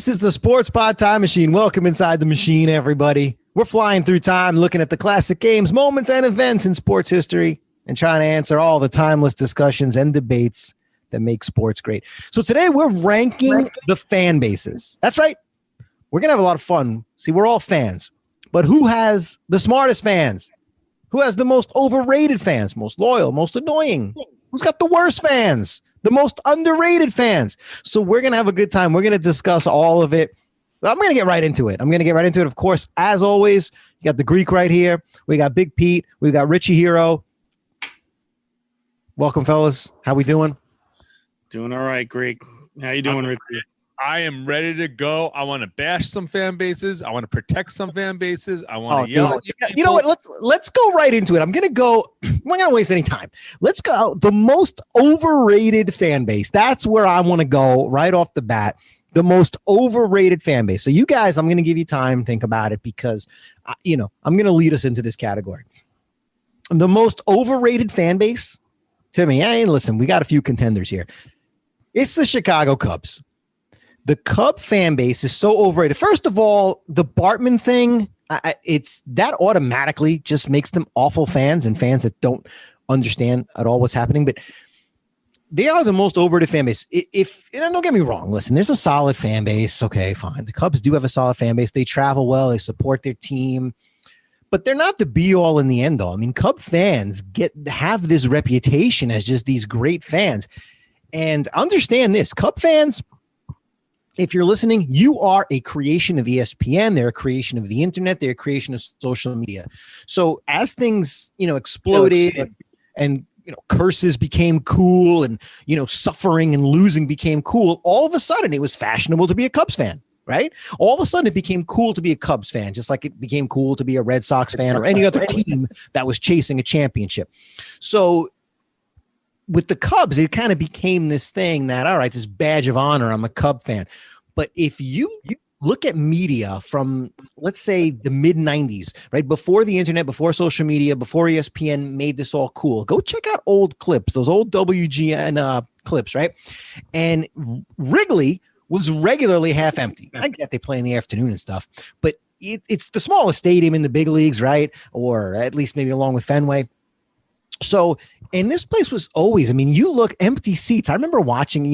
This is the Sports Pod Time Machine. Welcome inside the machine, everybody. We're flying through time, looking at the classic games, moments, and events in sports history, and trying to answer all the timeless discussions and debates that make sports great. So today we're ranking the fan bases. That's right. We're going to have a lot of fun. See, we're all fans. But who has the smartest fans? Who has the most overrated fans? Most loyal, most annoying? Who's got the worst fans? The most underrated fans? So we're going to have a good time. We're going to discuss all of it. I'm going to get right into it. Of course, as always, you got the Greek right here. We got Big Pete. We got Richie Hero. Welcome, fellas. How we doing? Doing all right, Greek. How you doing, Richie? I am ready to go. I want to bash some fan bases. I want to protect some fan bases. I want to yell at you. You know what? Let's go right into it. I'm gonna go. We're not gonna waste any time. Let's go. The most overrated fan base. That's where I want to go right off the bat. The most overrated fan base. So you guys, I'm gonna give you time to think about it because, I'm gonna lead us into this category. The most overrated fan base. To me, listen, we got a few contenders here. It's the Chicago Cubs. The Cub fan base is so overrated. First of all, the Bartman thing, it's that automatically just makes them awful fans and fans that don't understand at all what's happening. But they are the most overrated fan base. And don't get me wrong, listen, there's a solid fan base. Okay, fine. The Cubs do have a solid fan base. They travel well. They support their team. But they're not the be-all and the end-all. I mean, Cub fans have this reputation as just these great fans. And understand this, Cub fans, if you're listening, you are a creation of ESPN. They're a creation of the internet. They're a creation of social media. So as things, exploded and curses became cool and, suffering and losing became cool, all of a sudden it was fashionable to be a Cubs fan, right? All of a sudden it became cool to be a Cubs fan, just like it became cool to be a Red Sox fan or any other team that was chasing a championship. So with the Cubs, it kind of became this thing that, all right, this badge of honor, I'm a Cub fan. But if you look at media from, let's say, the mid-90s, right, before the internet, before social media, before ESPN made this all cool, go check out old clips, those old WGN clips, right? And Wrigley was regularly half empty. I get they play in the afternoon and stuff, but it's the smallest stadium in the big leagues, right? Or at least maybe along with Fenway. So, and this place was always, you look, empty seats. I remember watching,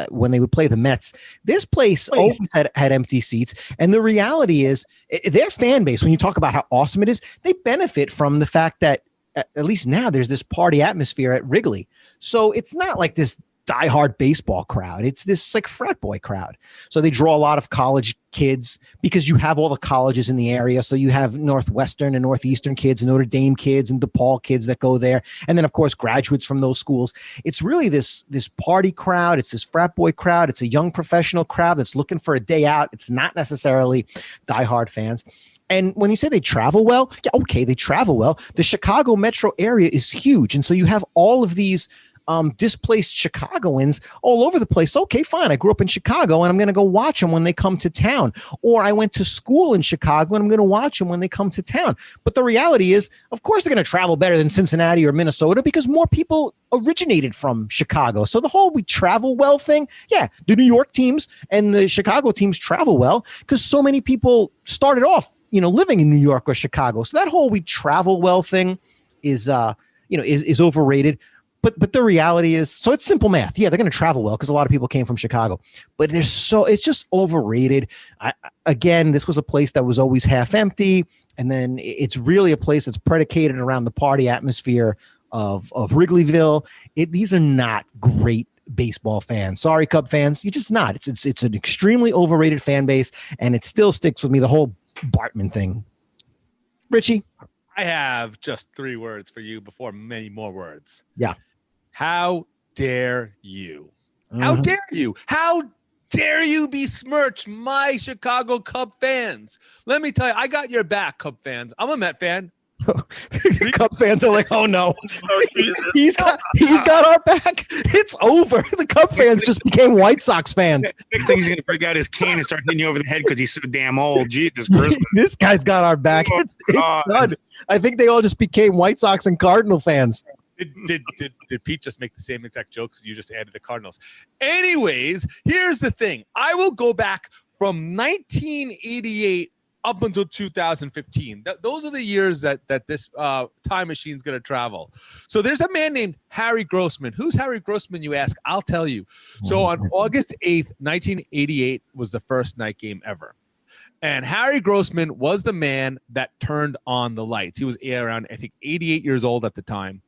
when they would play the Mets, this place always had empty seats. And the reality is their fan base, when you talk about how awesome it is, they benefit from the fact that at least now there's this party atmosphere at Wrigley. So it's not like this diehard baseball crowd. It's this like frat boy crowd. So they draw a lot of college kids because you have all the colleges in the area. So you have Northwestern and Northeastern kids, Notre Dame kids, and DePaul kids that go there. And then, of course, graduates from those schools. It's really this party crowd. It's this frat boy crowd. It's a young professional crowd that's looking for a day out. It's not necessarily diehard fans. And when you say they travel well, yeah, okay, they travel well. The Chicago metro area is huge. And so you have all of these displaced Chicagoans all over the place. Okay, fine. I grew up in Chicago and I'm going to go watch them when they come to town. Or I went to school in Chicago and I'm going to watch them when they come to town. But the reality is, of course, they're going to travel better than Cincinnati or Minnesota because more people originated from Chicago. So the whole we travel well thing, yeah, the New York teams and the Chicago teams travel well because so many people started off, living in New York or Chicago. So that whole we travel well thing is overrated. But the reality is, so it's simple math. Yeah, they're going to travel well because a lot of people came from Chicago. But it's just overrated. Again, this was a place that was always half empty. And then it's really a place that's predicated around the party atmosphere of Wrigleyville. These are not great baseball fans. Sorry, Cub fans. You're just not. It's an extremely overrated fan base. And it still sticks with me, the whole Bartman thing. Richie? I have just 3 words for you before many more words. Yeah. How dare you? How dare you? How dare you besmirch my Chicago Cub fans? Let me tell you, I got your back, Cub fans. I'm a Met fan. Cub fans are like, oh no, he's got our back. It's over. The Cub fans just became White Sox fans. Next thing he's going to break out his cane and start hitting you over the head because he's so damn old. Jesus Christ. This guy's got our back. It's done. I think they all just became White Sox and Cardinal fans. Did Pete just make the same exact jokes you just added the Cardinals? Anyways, here's the thing. I will go back from 1988 up until 2015. Those are the years that this time machine is going to travel. So there's a man named Harry Grossman. Who's Harry Grossman, you ask? I'll tell you. So on August 8th, 1988 was the first night game ever. And Harry Grossman was the man that turned on the lights. He was around, I think, 88 years old at the time.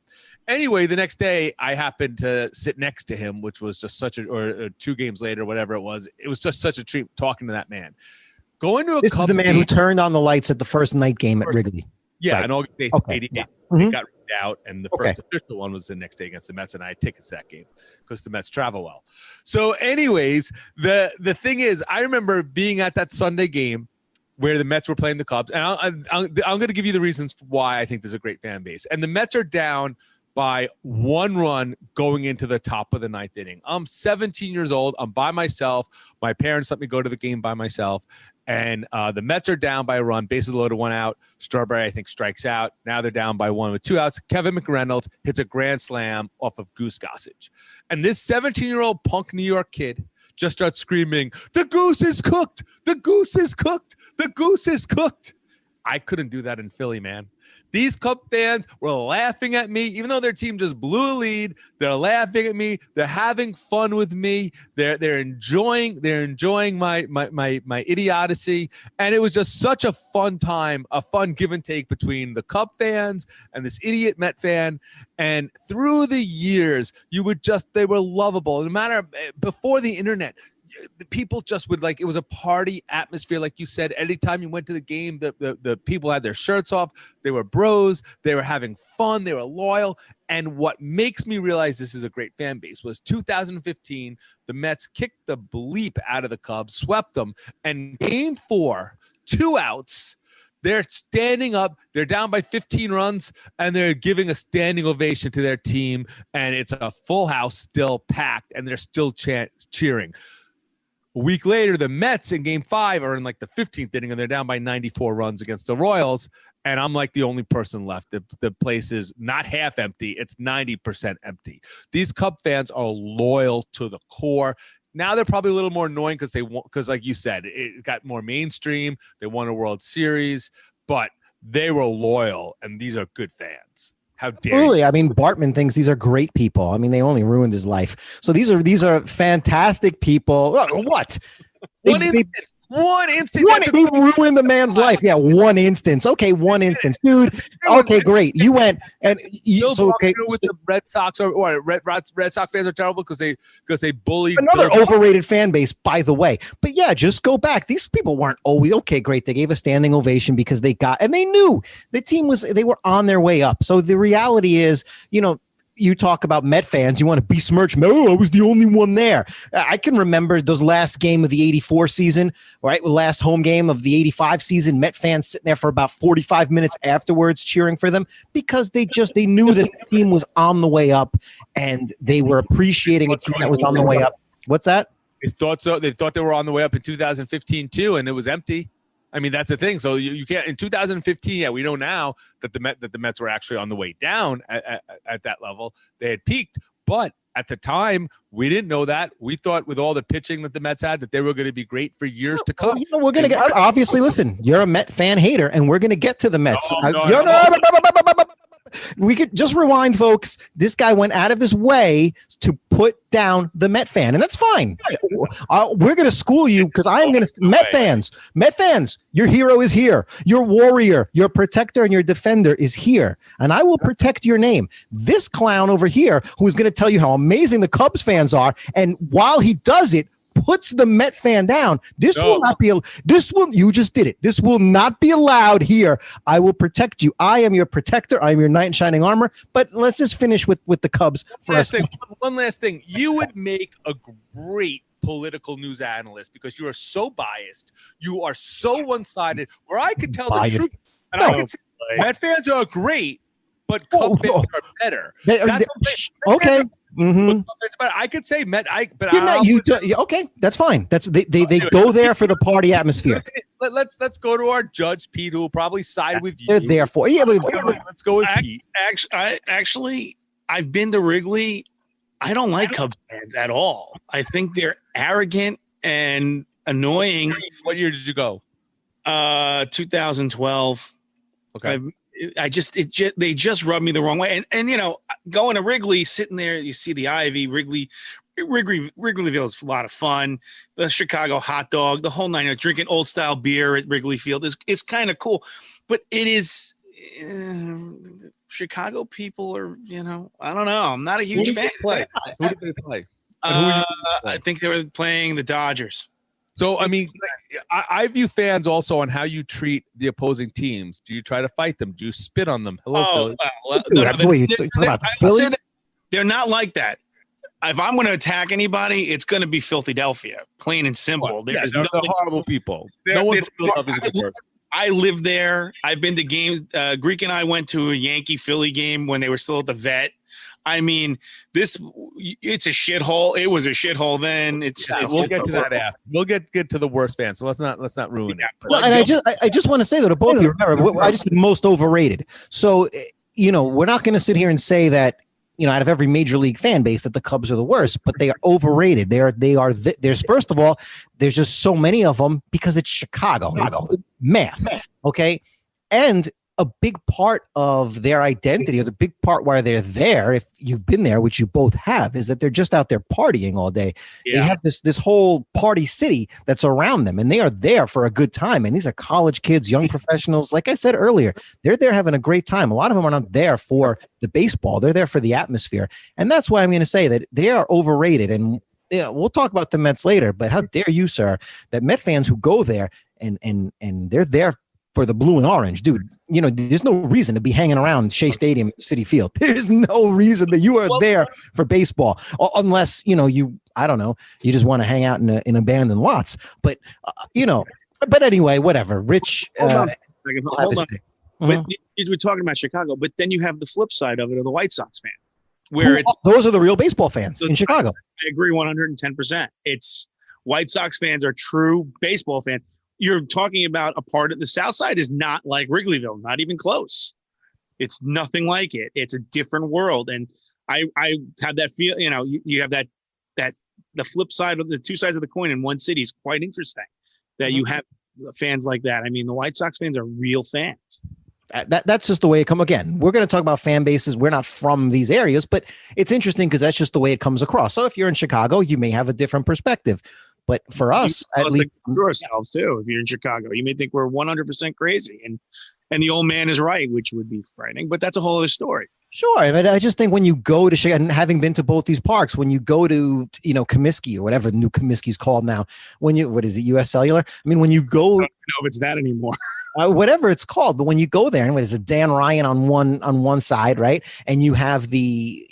Anyway, the next day, I happened to sit next to him, which was just or 2 games later, whatever it was. It was just such a treat talking to that man. Going to a This Cubs is the man game, who turned on the lights at the first night game at Wrigley. Yeah, Right. and August 8th, Okay, 88. yeah. They Mhm. got ripped out, and the first official one was the next day against the Mets, and I had tickets to that game because the Mets travel well. So anyways, the thing is, I remember being at that Sunday game where the Mets were playing the Cubs, and I'm going to give you the reasons why I think there's a great fan base. And the Mets are down by 1 run going into the top of the 9th inning. I'm 17 years old. I'm by myself. My parents let me go to the game by myself. And the Mets are down by a run, bases loaded, 1 out. Strawberry, I think, strikes out. Now they're down by 1 with 2 outs. Kevin McReynolds hits a grand slam off of Goose Gossage. And this 17-year-old punk New York kid just starts screaming, "The goose is cooked! The goose is cooked! The goose is cooked!" I couldn't do that in Philly, man. These Cub fans were laughing at me, even though their team just blew a lead. They're laughing at me. They're having fun with me. They're enjoying my idiocy, and it was just such a fun time, a fun give and take between the Cub fans and this idiot Met fan. And through the years, they were lovable. No matter before the internet, the people just would it was a party atmosphere. Like you said, anytime you went to the game, the people had their shirts off. They were bros. They were having fun. They were loyal. And what makes me realize this is a great fan base was 2015, the Mets kicked the bleep out of the Cubs, swept them, and game 4, 2 outs. They're standing up. They're down by 15 runs, and they're giving a standing ovation to their team. And it's a full house, still packed, and they're still cheering. A week later, the Mets in game 5 are in the 15th inning, and they're down by 94 runs against the Royals. And I'm the only person left. The place is not half empty. It's 90% empty. These Cub fans are loyal to the core. Now they're probably a little more annoying because like you said, it got more mainstream. They won a World Series, but they were loyal, and these are good fans. How dare you? I mean, Bartman thinks these are great people. I mean, they only ruined his life. So these are fantastic people. What? One instance. They ruined the man's life. Yeah, one instance. Okay, one instance, dude. Okay, great. You went and with the Red Sox or Red Sox fans are terrible because they bullied another overrated fan base, by the way. But yeah, just go back. These people weren't always okay. Great, they gave a standing ovation because they knew the team they were on their way up. So the reality is, you talk about Met fans, you want to besmirch. No, I was the only one there. I can remember those last game of the 84 season, right? The last home game of the 85 season, Met fans sitting there for about 45 minutes afterwards cheering for them because they knew that the team was on the way up and they were appreciating a team that was on the way up. What's that? They thought so. They thought they were on the way up in 2015 too, and it was empty. I mean, that's the thing. So you can't in 2015. Yeah, we know now that the Mets were actually on the way down at that level. They had peaked, but at the time we didn't know that. We thought with all the pitching that the Mets had that they were going to be great for years to come. We're going to get obviously. Listen, you're a Met fan hater, and we're going to get to the Mets. We could just rewind, folks. This guy went out of his way to put down the Met fan, and that's fine. We're going to school you because I'm going to Met fans. Your hero is here. Your warrior, your protector, and your defender is here, and I will protect your name. This clown over here, who is going to tell you how amazing the Cubs fans are, and while he does it, puts the Met fan down. You just did it. This will not be allowed here. I will protect you. I am your protector. I am your knight in shining armor. But let's just finish with the Cubs for us. One last thing. You would make a great political news analyst because you are so biased. You are so one-sided where I could tell the truth. And I could say Met fans are great, but Cub fans are better. Okay. Mm-hmm. But I could say Met. Okay, that's fine. They go there for the party atmosphere. Let's go to our judge Pete, who will probably side with you. They're there for let's go with Pete. Actually, I've been to Wrigley. I don't like Cubs fans at all. I think they're arrogant and annoying. What year did you go? 2012. Okay. They just rubbed me the wrong way. And going to Wrigley, sitting there, you see the Ivy, Wrigleyville is a lot of fun. The Chicago hot dog, the whole nine, drinking old style beer at Wrigley Field is kind of cool. But it is Chicago people are, I don't know. I'm not a huge fan. Who did they play? I think they were playing the Dodgers. So, I mean, I view fans also on how you treat the opposing teams. Do you try to fight them? Do you spit on them? Hello, Philly. They're not like that. If I'm going to attack anybody, it's going to be Philadelphia, plain and simple. They're horrible people. No one's Philadelphia's a good person. I lived there. I've been to games. Greek and I went to a Yankee-Philly game when they were still at the Vet. I mean, it's a shithole. It was a shithole then. It's just we'll get to that after. We'll get to the worst fans. So let's not ruin it. Well, and I just want to say though to both of you, remember, I just said most overrated. So we're not going to sit here and say that out of every major league fan base that the Cubs are the worst, but they are overrated. There's first of all, there's just so many of them because it's Chicago. It's math, okay, and a big part of their identity, or the big part why they're there, if you've been there, which you both have, is that they're just out there partying all day. Yeah. They have this whole party city that's around them, and they are there for a good time. And these are college kids, young professionals. Like I said earlier, they're there having a great time. A lot of them are not there for the baseball. They're there for the atmosphere. And that's why I'm going to say that they are overrated. And we'll talk about the Mets later, but how dare you, sir, that Met fans who go there and they're there for the blue and orange, dude. There's no reason to be hanging around Shea Stadium, City Field. There's no reason that you are there for baseball, unless I don't know, you just want to hang out in abandoned lots. But but anyway, whatever. Rich, hold on. But we're talking about Chicago, but then you have the flip side of it, of the White Sox fans, where those are the real baseball fans in Chicago. I agree 110%. It's White Sox fans are true baseball fans. You're talking about a part of the South Side is not like Wrigleyville, not even close. It's nothing like it. It's a different world. And I have that feel, you have that the flip side of the two sides of the coin in one city is quite interesting that you have fans like that. I mean, the White Sox fans are real fans. That's just the way it comes. Again, we're going to talk about fan bases. We're not from these areas, but it's interesting because that's just the way it comes across. So if you're in Chicago, you may have a different perspective. But for us, at least, ourselves too. If you're in Chicago, you may think we're 100% crazy, and the old man is right, which would be frightening. But that's a whole other story. Sure, but I just think when you go to Chicago, and having been to both these parks, when you go to Comiskey or whatever new Comiskey's called now, what is it, US Cellular? I mean, when you go, I don't know if it's that anymore. Whatever it's called, but when you go there, and it's a Dan Ryan on one side, right, and you have the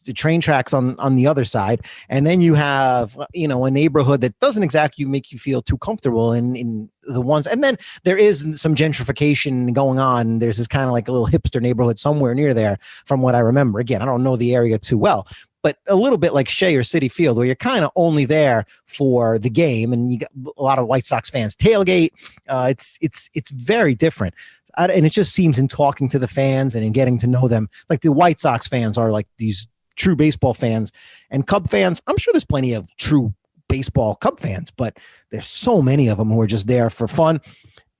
the train tracks on the other side, and then you have a neighborhood that doesn't exactly make you feel too comfortable in the ones, and then there is some gentrification going on. There's this kind of like a little hipster neighborhood somewhere near there, from what I remember. Again, I don't know the area too well, but a little bit like Shea or City Field, where you're kind of only there for the game, and you got a lot of White Sox fans tailgate. It's very different, and it just seems in talking to the fans and in getting to know them, like the White Sox fans are like these true baseball fans, and Cub fans. I'm sure there's plenty of true baseball Cub fans, but there's so many of them who are just there for fun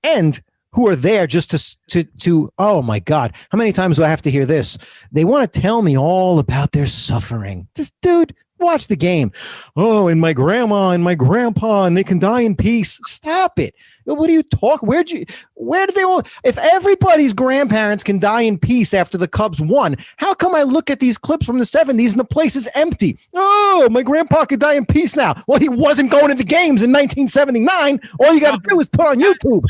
and who are there just to oh my God, how many times do I have to hear this? They want to tell me all about their suffering. Just, dude, watch the game. Oh, and my grandma and my grandpa, and they can die in peace. Stop it. What are you talking? Where did they all? If everybody's grandparents can die in peace after the Cubs won, how come I look at these clips from the 70s and the place is empty? Oh, my grandpa could die in peace now. Well, he wasn't going to the games in 1979. All you got to do is put on YouTube.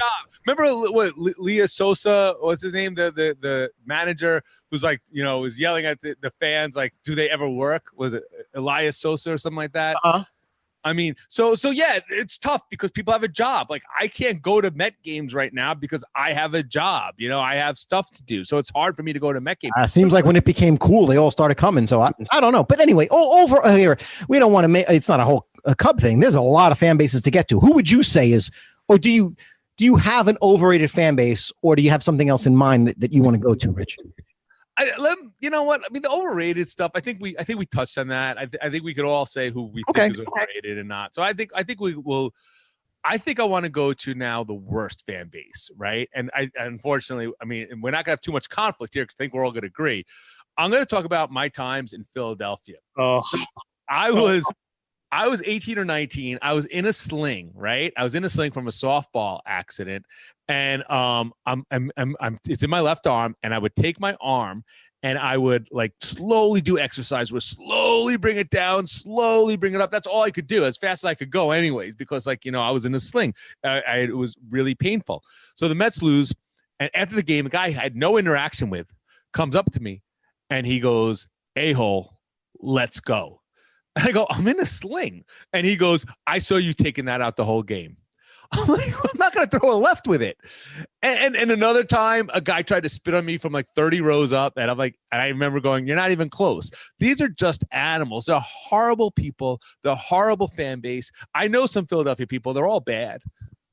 Remember what Leah Sosa, what's his name, the manager who's like, was yelling at the fans, like, do they ever work? Was it Elias Sosa or something like that? I mean, so yeah, it's tough because people have a job. Like, I can't go to Met games right now because I have a job. I have stuff to do. So it's hard for me to go to Met games. Seems like when it became cool, they all started coming. So I don't know. But anyway, over here, we don't want to make, it's not a Cub thing. There's a lot of fan bases to get to. Who would you say is, or do you have an overrated fan base, or do you have something else in mind that you want to go to, Rich? You know what? I mean, the overrated stuff. I think we touched on that. I think we could all say who we think is overrated and not. So I think we will. I think I want to go to now the worst fan base, right? And I unfortunately, I mean, we're not gonna have too much conflict here because I think we're all gonna agree. I'm gonna talk about my times in Philadelphia. Oh, So I was 18 or 19. I was in a sling, right? I was in a sling from a softball accident, and it's in my left arm, and I would take my arm and I would like slowly do exercise, would slowly bring it down, slowly bring it up. That's all I could do as fast as I could go anyways, because like, I was in a sling. It was really painful. So the Mets lose. And after the game, a guy I had no interaction with comes up to me and he goes, "A-hole, let's go." And I go, "I'm in a sling." And he goes, "I saw you taking that out the whole game." I'm like, I'm not going to throw a left with it. And another time, a guy tried to spit on me from like 30 rows up. And I'm like, and I remember going, "You're not even close." These are just animals. They're horrible people. They're horrible fan base. I know some Philadelphia people. They're all bad.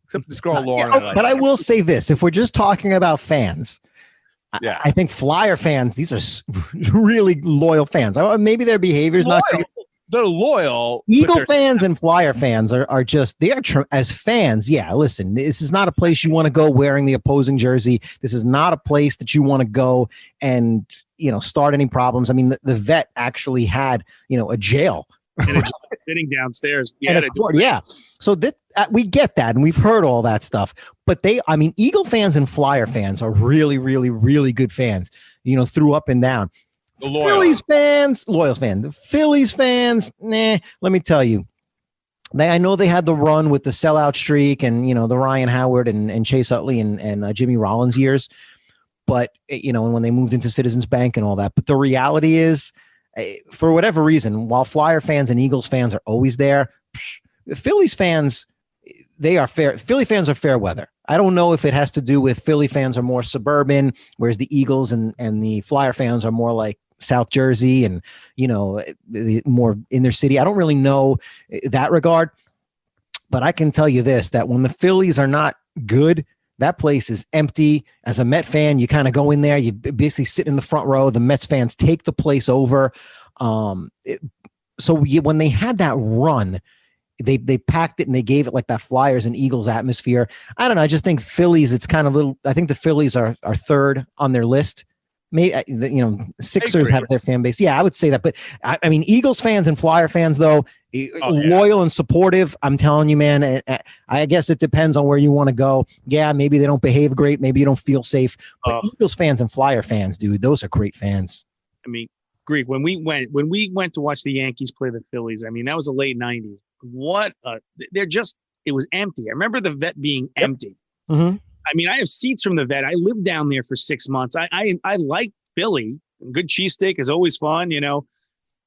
Except this girl, Lauren. But I will say this. If we're just talking about fans, yeah, I think Flyer fans, these are really loyal fans. Maybe their behavior is not great. They're loyal. Eagle fans and Flyer fans are just, as fans. Yeah, listen, this is not a place you want to go wearing the opposing jersey. This is not a place that you want to go and, start any problems. I mean, the vet actually had, a jail. And it's sitting downstairs. Yeah. So that we get that. And we've heard all that stuff. But Eagle fans and Flyer fans are really, really, really good fans, through up and down. Phillies fans, Loyals fan. The Phillies fans, let me tell you. I know they had the run with the sellout streak and, the Ryan Howard and Chase Utley and Jimmy Rollins years. But, when they moved into Citizens Bank and all that. But the reality is, for whatever reason, while Flyer fans and Eagles fans are always there, Phillies fans, they are fair. Philly fans are fair weather. I don't know if it has to do with Philly fans are more suburban, whereas the Eagles and the Flyer fans are more like South Jersey and, more inner city. I don't really know that regard, but I can tell you this, that when the Phillies are not good, that place is empty. As a Met fan, you kind of go in there, you basically sit in the front row. The Mets fans take the place over. When they had that run, they packed it and they gave it like that Flyers and Eagles atmosphere. I don't know. I just think Phillies, it's kind of little. I think the Phillies are third on their list. Maybe, Sixers have their fan base. Yeah, I would say that. But I mean, Eagles fans and Flyer fans, though, loyal and supportive. I'm telling you, man, I guess it depends on where you want to go. Yeah, maybe they don't behave great. Maybe you don't feel safe. But Eagles fans and Flyer fans, dude, those are great fans. I mean, Greek, when we went to watch the Yankees play the Phillies, I mean, that was the late 90s. It was empty. I remember the vet being empty. Mm-hmm. I mean, I have seats from the vet. I lived down there for 6 months. I like Philly. Good cheesesteak is always fun.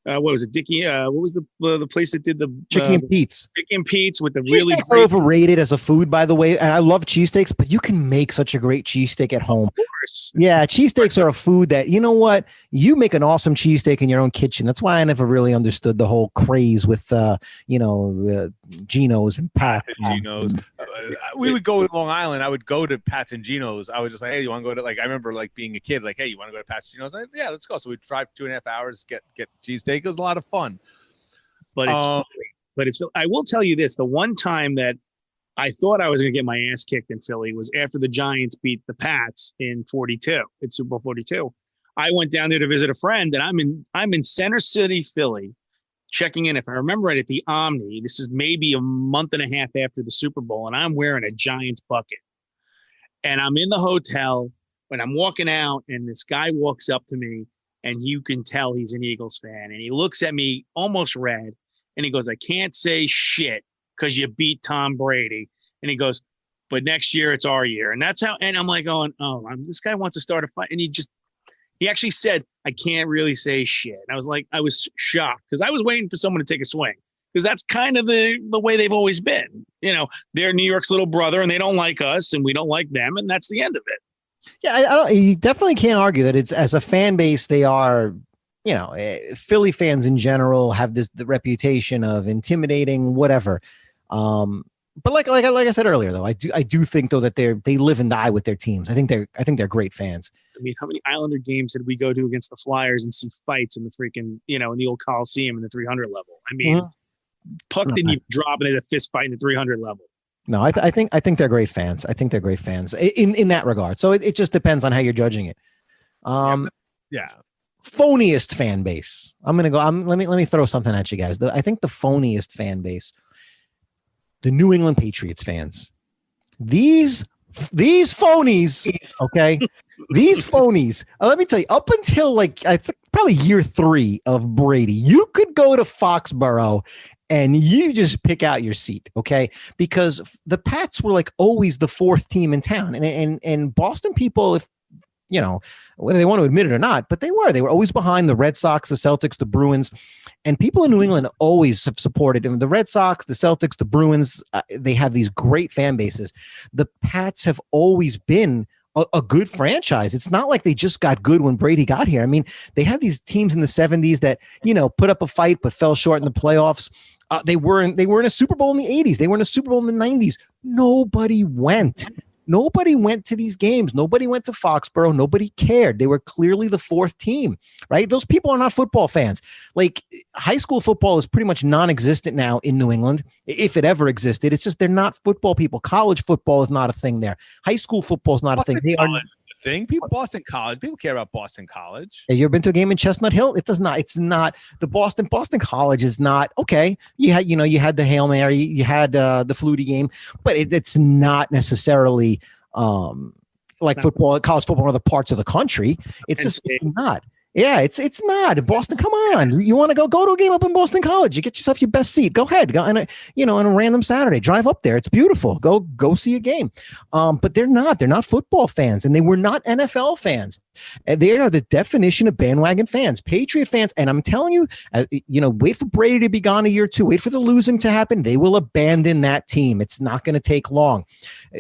What was it, Dickie? What was the place that did the Chicken and Pete's? Chicken and Pete's with the cheesesteaks are overrated as a food, by the way. And I love cheesesteaks, but you can make such a great cheesesteak at home. Of course. Yeah, cheesesteaks are a food that, you know what? You make an awesome cheesesteak in your own kitchen. That's why I never really understood the whole craze with, Geno's and Pat. Geno's. We would go to Long Island. I would go to Pat's and Geno's. I was just like, "Hey, you want to go to?" Like, I remember like being a kid, like, "Hey, you want to go to Pat's and Geno's?" Like, yeah, let's go. So we'd drive 2.5 hours, get cheesesteak. It was a lot of fun. But I will tell you this: the one time that I thought I was going to get my ass kicked in Philly was after the Giants beat the Pats in '42, in Super Bowl 42. I went down there to visit a friend, and I'm in Center City, Philly, checking in. If I remember right, at the Omni. This is maybe a month and a half after the Super Bowl, and I'm wearing a Giants bucket. And I'm in the hotel when I'm walking out, and this guy walks up to me, and you can tell he's an Eagles fan, and he looks at me almost red, and he goes, "I can't say shit because you beat Tom Brady." And he goes, "But next year it's our year." And that's how. And I'm like going, this guy wants to start a fight, and he actually said, "I can't really say shit." And I was shocked because I was waiting for someone to take a swing because that's kind of the way they've always been. They're New York's little brother and they don't like us and we don't like them. And that's the end of it. Yeah, you definitely can't argue that it's as a fan base, they are, Philly fans in general have the reputation of intimidating, whatever. But like I said earlier, though, I do think though that they live and die with their teams. I think they're great fans. I mean, how many Islander games did we go to against the Flyers and see fights in the freaking, in the old Coliseum in the 300 level? I mean, puck didn't even drop and there's a fist fight in the 300 level. No, I think they're great fans. I think they're great fans in that regard. So it just depends on how you're judging it. Yeah. Phoniest fan base. I'm gonna go. Let me throw something at you guys. I think the phoniest fan base, the New England Patriots fans. These phonies. Okay, these phonies. Let me tell you. Up until like I think probably year 3 of Brady, you could go to Foxborough and you just pick out your seat, okay? Because the Pats were like always the 4th team in town, and Boston people, if you know whether they want to admit it or not, but they were always behind the Red Sox, the Celtics, the Bruins, and people in New England always have supported them. The Red Sox, the Celtics, the Bruins. They have these great fan bases. The Pats have always been a good franchise. It's not like they just got good when Brady got here. I mean, they had these teams in the 70s that, put up a fight but fell short in the playoffs. They were in a Super Bowl in the 80s. They were in a Super Bowl in the 90s. Nobody went. Nobody went to these games. Nobody went to Foxborough. Nobody cared. They were clearly the 4th team, right? Those people are not football fans. Like, high school football is pretty much non-existent now in New England, if it ever existed. It's just they're not football people. College football is not a thing there. High school football is not a thing. They are Boston College. People care about Boston College. Have you ever been to a game in Chestnut Hill? It does not. It's not the Boston College is not okay. You had the Hail Mary, you had the Flutie game, but it's not necessarily like football, college football, in other parts of the country. It's not. Yeah, it's not. Boston, come on. You want to go to a game up in Boston College? You get yourself your best seat. Go ahead. Go on a random Saturday. Drive up there. It's beautiful. Go see a game. But they're not. They're not football fans, and they were not NFL fans. They are the definition of bandwagon fans, Patriot fans. And I'm telling you, wait for Brady to be gone a year or 2. Wait for the losing to happen. They will abandon that team. It's not going to take long.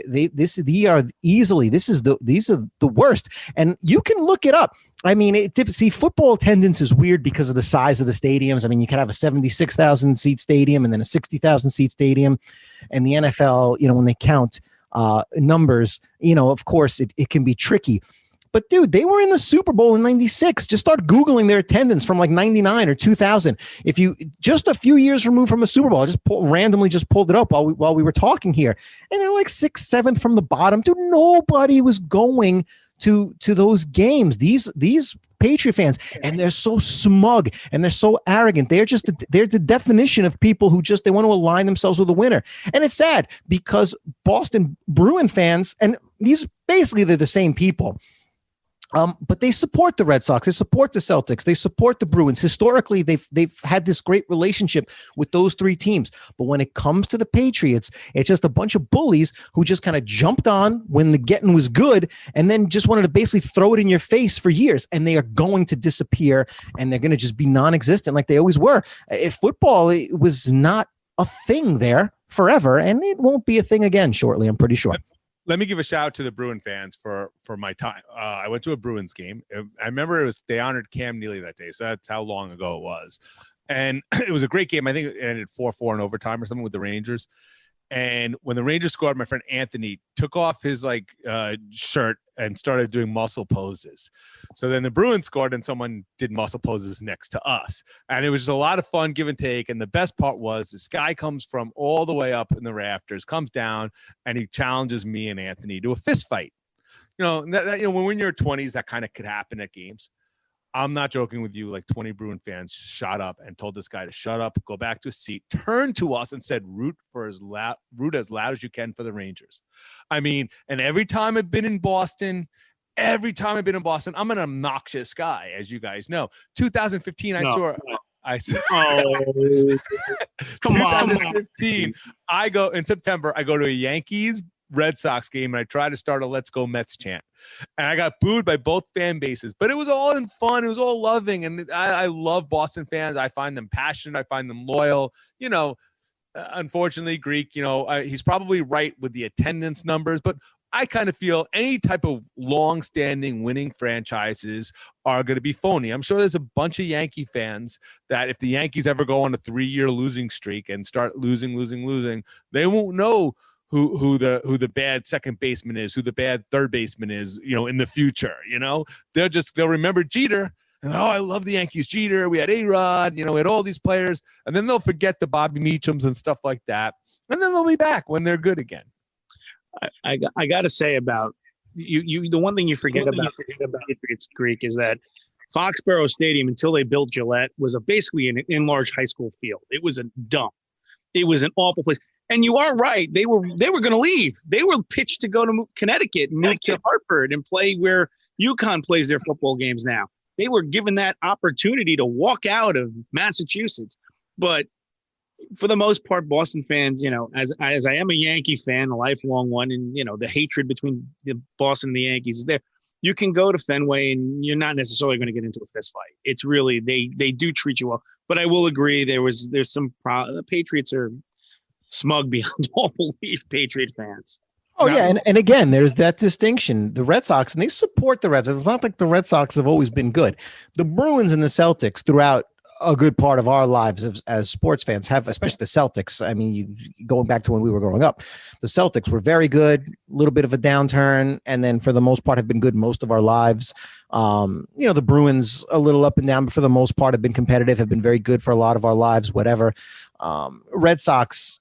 These are the worst, and you can look it up. I mean, football attendance is weird because of the size of the stadiums. I mean, you can have a 76,000 seat stadium and then a 60,000 seat stadium. And the NFL, when they count numbers, of course, it can be tricky. But dude, they were in the Super Bowl in 96. Just start Googling their attendance from like 99 or 2000. If you just a few years removed from a Super Bowl, I just randomly pulled it up while we were talking here. And they're like 6th, 7th from the bottom. Dude, nobody was going to those games. These Patriot fans, and they're so smug and they're so arrogant. They're the definition of people who they want to align themselves with a winner. And it's sad because Boston Bruin fans, and these basically they're the same people. But they support the Red Sox. They support the Celtics. They support the Bruins. Historically, they've had this great relationship with those 3 teams. But when it comes to the Patriots, it's just a bunch of bullies who just kind of jumped on when the getting was good and then just wanted to basically throw it in your face for years. And they are going to disappear, and they're going to just be non-existent like they always were. If football, it was not a thing there forever, and it won't be a thing again shortly, I'm pretty sure. Let me give a shout out to the Bruin fans for my time. I went to a Bruins game. I remember they honored Cam Neely that day, so that's how long ago it was. And it was a great game. I think it ended 4-4 in overtime or something with the Rangers. And when the Rangers scored, my friend Anthony took off his shirt and started doing muscle poses. So then the Bruins scored and someone did muscle poses next to us. And it was just a lot of fun, give and take. And the best part was this guy comes from all the way up in the rafters, comes down, and he challenges me and Anthony to a fist fight. When we're in your 20s, that kind of could happen at games. I'm not joking with you. Like 20 Bruin fans shot up and told this guy to shut up, go back to his seat, turned to us and said, root as loud as you can for the Rangers. I mean, and every time I've been in Boston, I'm an obnoxious guy, as you guys know. 2015, I saw. Come on. 2015, in September, I go to a Yankees Red Sox game and I try to start a "Let's Go Mets" chant, and I got booed by both fan bases. But it was all in fun. It was all loving, and I love Boston fans. I find them passionate. I find them loyal. Unfortunately, Greek. He's probably right with the attendance numbers, but I kind of feel any type of long-standing winning franchises are going to be phony. I'm sure there's a bunch of Yankee fans that if the Yankees ever go on a 3-year losing streak and start losing, they won't know who the bad second baseman is, who the bad third baseman is, in the future. They'll remember Jeter. And, I love the Yankees. Jeter. We had A-Rod. We had all these players, and then they'll forget the Bobby Meachams and stuff like that. And then they'll be back when they're good again. I got to say about you. The one thing you forget about Patriots, Greek, is that Foxborough Stadium, until they built Gillette, was basically an enlarged high school field. It was a dump. It was an awful place. And you are right. They were going to leave. They were pitched to go to Connecticut and move to Hartford and play where UConn plays their football games now. They were given that opportunity to walk out of Massachusetts. But for the most part, Boston fans, as I am a Yankee fan, a lifelong one, and, the hatred between the Boston and the Yankees is there. You can go to Fenway and you're not necessarily going to get into a fist fight. It's really, they do treat you well. But I will agree there's some the Patriots are smug beyond all belief, Patriot fans. Oh, yeah. And again, there's that distinction. The Red Sox, and they support the Red Sox. It's not like the Red Sox have always been good. The Bruins and the Celtics throughout a good part of our lives as sports fans have, especially the Celtics. I mean, going back to when we were growing up, the Celtics were very good, a little bit of a downturn, and then for the most part have been good most of our lives. The Bruins a little up and down, but for the most part have been competitive, have been very good for a lot of our lives, whatever. Red Sox,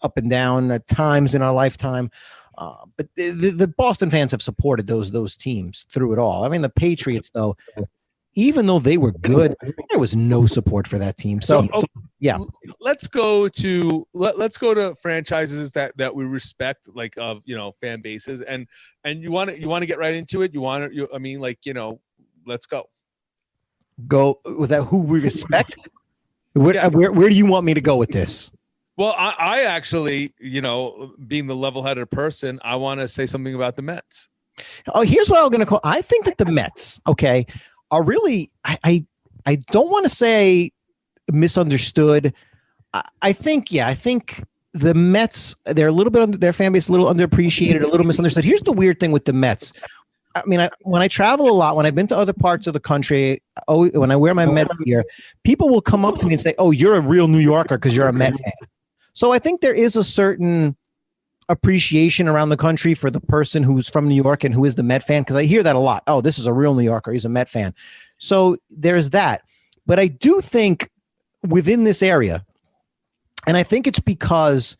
up and down at times in our lifetime. But the Boston fans have supported those teams through it all. I mean, the Patriots, though, even though they were good, there was no support for that team. So, yeah, let's go to franchises that we respect, like fan bases, and you want to get right into it. Let's go with that. Who we respect. Where do you want me to go with this? Well, I actually, being the level-headed person, I want to say something about the Mets. Oh, here's what I'm going to call. I think that the Mets, okay, are really, I don't want to say misunderstood. I think the Mets, they're a little bit their fan base, a little underappreciated, a little misunderstood. Here's the weird thing with the Mets. I mean, when I travel a lot, when I've been to other parts of the country, when I wear my Met gear, people will come up to me and say, "Oh, you're a real New Yorker because you're a Met fan." So I think there is a certain appreciation around the country for the person who's from New York and who is the Met fan, because I hear that a lot. Oh, this is a real New Yorker. He's a Met fan. So there's that. But I do think within this area, and I think it's because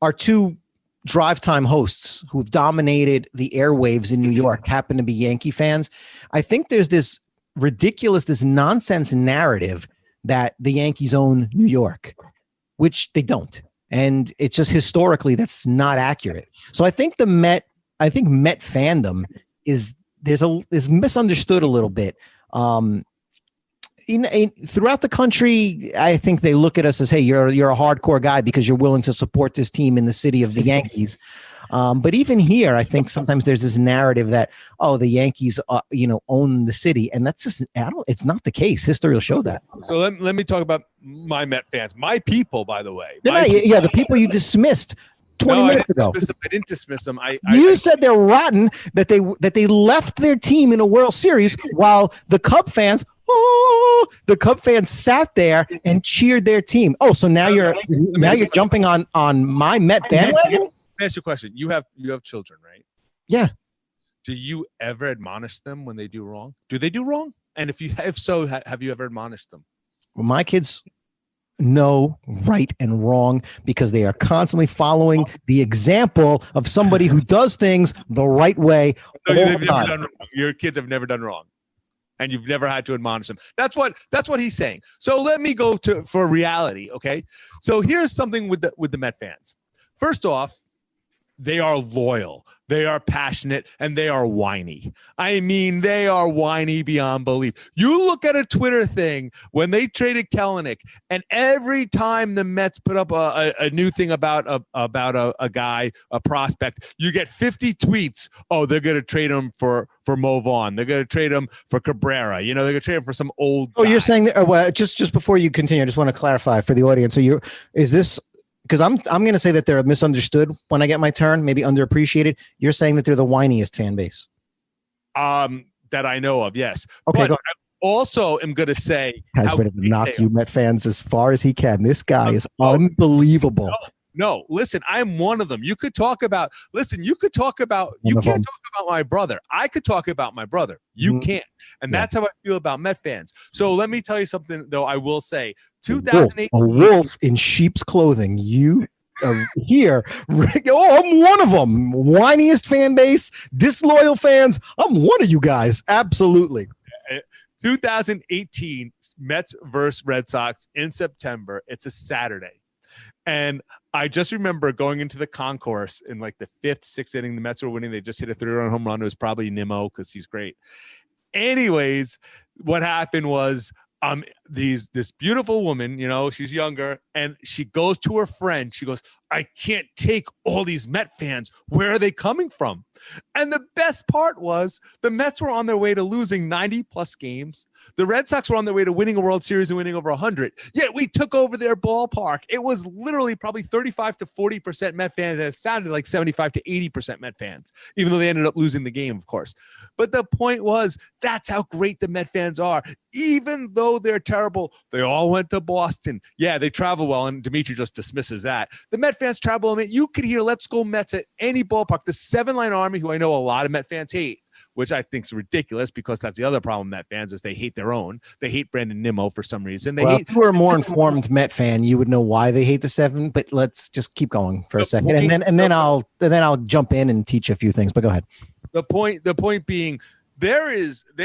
our two drive time hosts who've dominated the airwaves in New York happen to be Yankee fans. I think there's this nonsense narrative that the Yankees own New York, which they don't. And it's just historically that's not accurate. So I think Met fandom is misunderstood a little bit. Throughout the country, I think they look at us as, hey, you're a hardcore guy because you're willing to support this team in the city of the Yankees. But even here, I think sometimes there's this narrative that, oh, the Yankees, own the city, and that's just, it's not the case. History will show that. So let me talk about my Met fans, my people, by the way. The people you dismissed 20 minutes ago. I didn't dismiss them. You said they're rotten, that they left their team in a World Series while the Cub fans sat there and cheered their team. Oh, so now you're jumping on my Met bandwagon? Let me ask you a question. You have children, right? Yeah. Do you ever admonish them when they do wrong? Do they do wrong? And if so, have you ever admonished them? Well, my kids know right and wrong because they are constantly following the example of somebody who does things the right way. Your kids have never done wrong, and you've never had to admonish them. That's what he's saying. So let me go for reality. Okay. So here's something with the Met fans. First off, they are loyal, they are passionate, and they are whiny. I mean, they are whiny beyond belief. You look at a Twitter thing when they traded Kelenic, and every time the Mets put up a new thing about a guy, a prospect, you get 50 tweets. Oh, they're going to trade him for Mo Vaughn. They're going to trade him for Cabrera. They're going to trade him for some old guy. Oh, you're saying that? Well, just before you continue, I just want to clarify for the audience. So is this? Because I'm going to say that they're misunderstood when I get my turn, maybe underappreciated. You're saying that they're the whiniest fan base. That I know of, yes. Okay, but I also am going to say, guy's ready to knock you Met fans as far as he can. This guy is unbelievable. No, listen, I'm one of them. You can't talk about my brother. I could talk about my brother. You can't. And that's how I feel about Met fans. So let me tell you something, though. I will say 2008. A wolf in sheep's clothing. You here. Oh, I'm one of them. Whiniest fan base, disloyal fans. I'm one of you guys. Absolutely. 2018 Mets versus Red Sox in September. It's a Saturday. And I just remember going into the concourse in like the 5th, 6th inning. The Mets were winning. They just hit a 3-run home run. It was probably Nimmo because he's great. Anyways, what happened was this beautiful woman, she's younger, and she goes to her friend. She goes, I can't take all these Met fans. Where are they coming from? And the best part was the Mets were on their way to losing 90 plus games. The Red Sox were on their way to winning a World Series and winning over 100. Yet we took over their ballpark. It was literally probably 35 to 40% Met fans. And it sounded like 75 to 80% Met fans, even though they ended up losing the game, of course. But the point was, that's how great the Met fans are. Even though they're terrible, they all went to Boston. Yeah, they travel well, and Dimitri just dismisses that. The Met fans travel. I mean, you could hear Let's Go Mets at any ballpark. The 7-line army, who I know a lot of Met fans hate, which I think is ridiculous because that's the other problem Met fans is they hate their own. They hate Brandon Nimmo for some reason. If you were a more informed Met fan, you would know why they hate the 7. But let's just keep going for a second, and then I'll jump in and teach a few things. But go ahead. The point being, they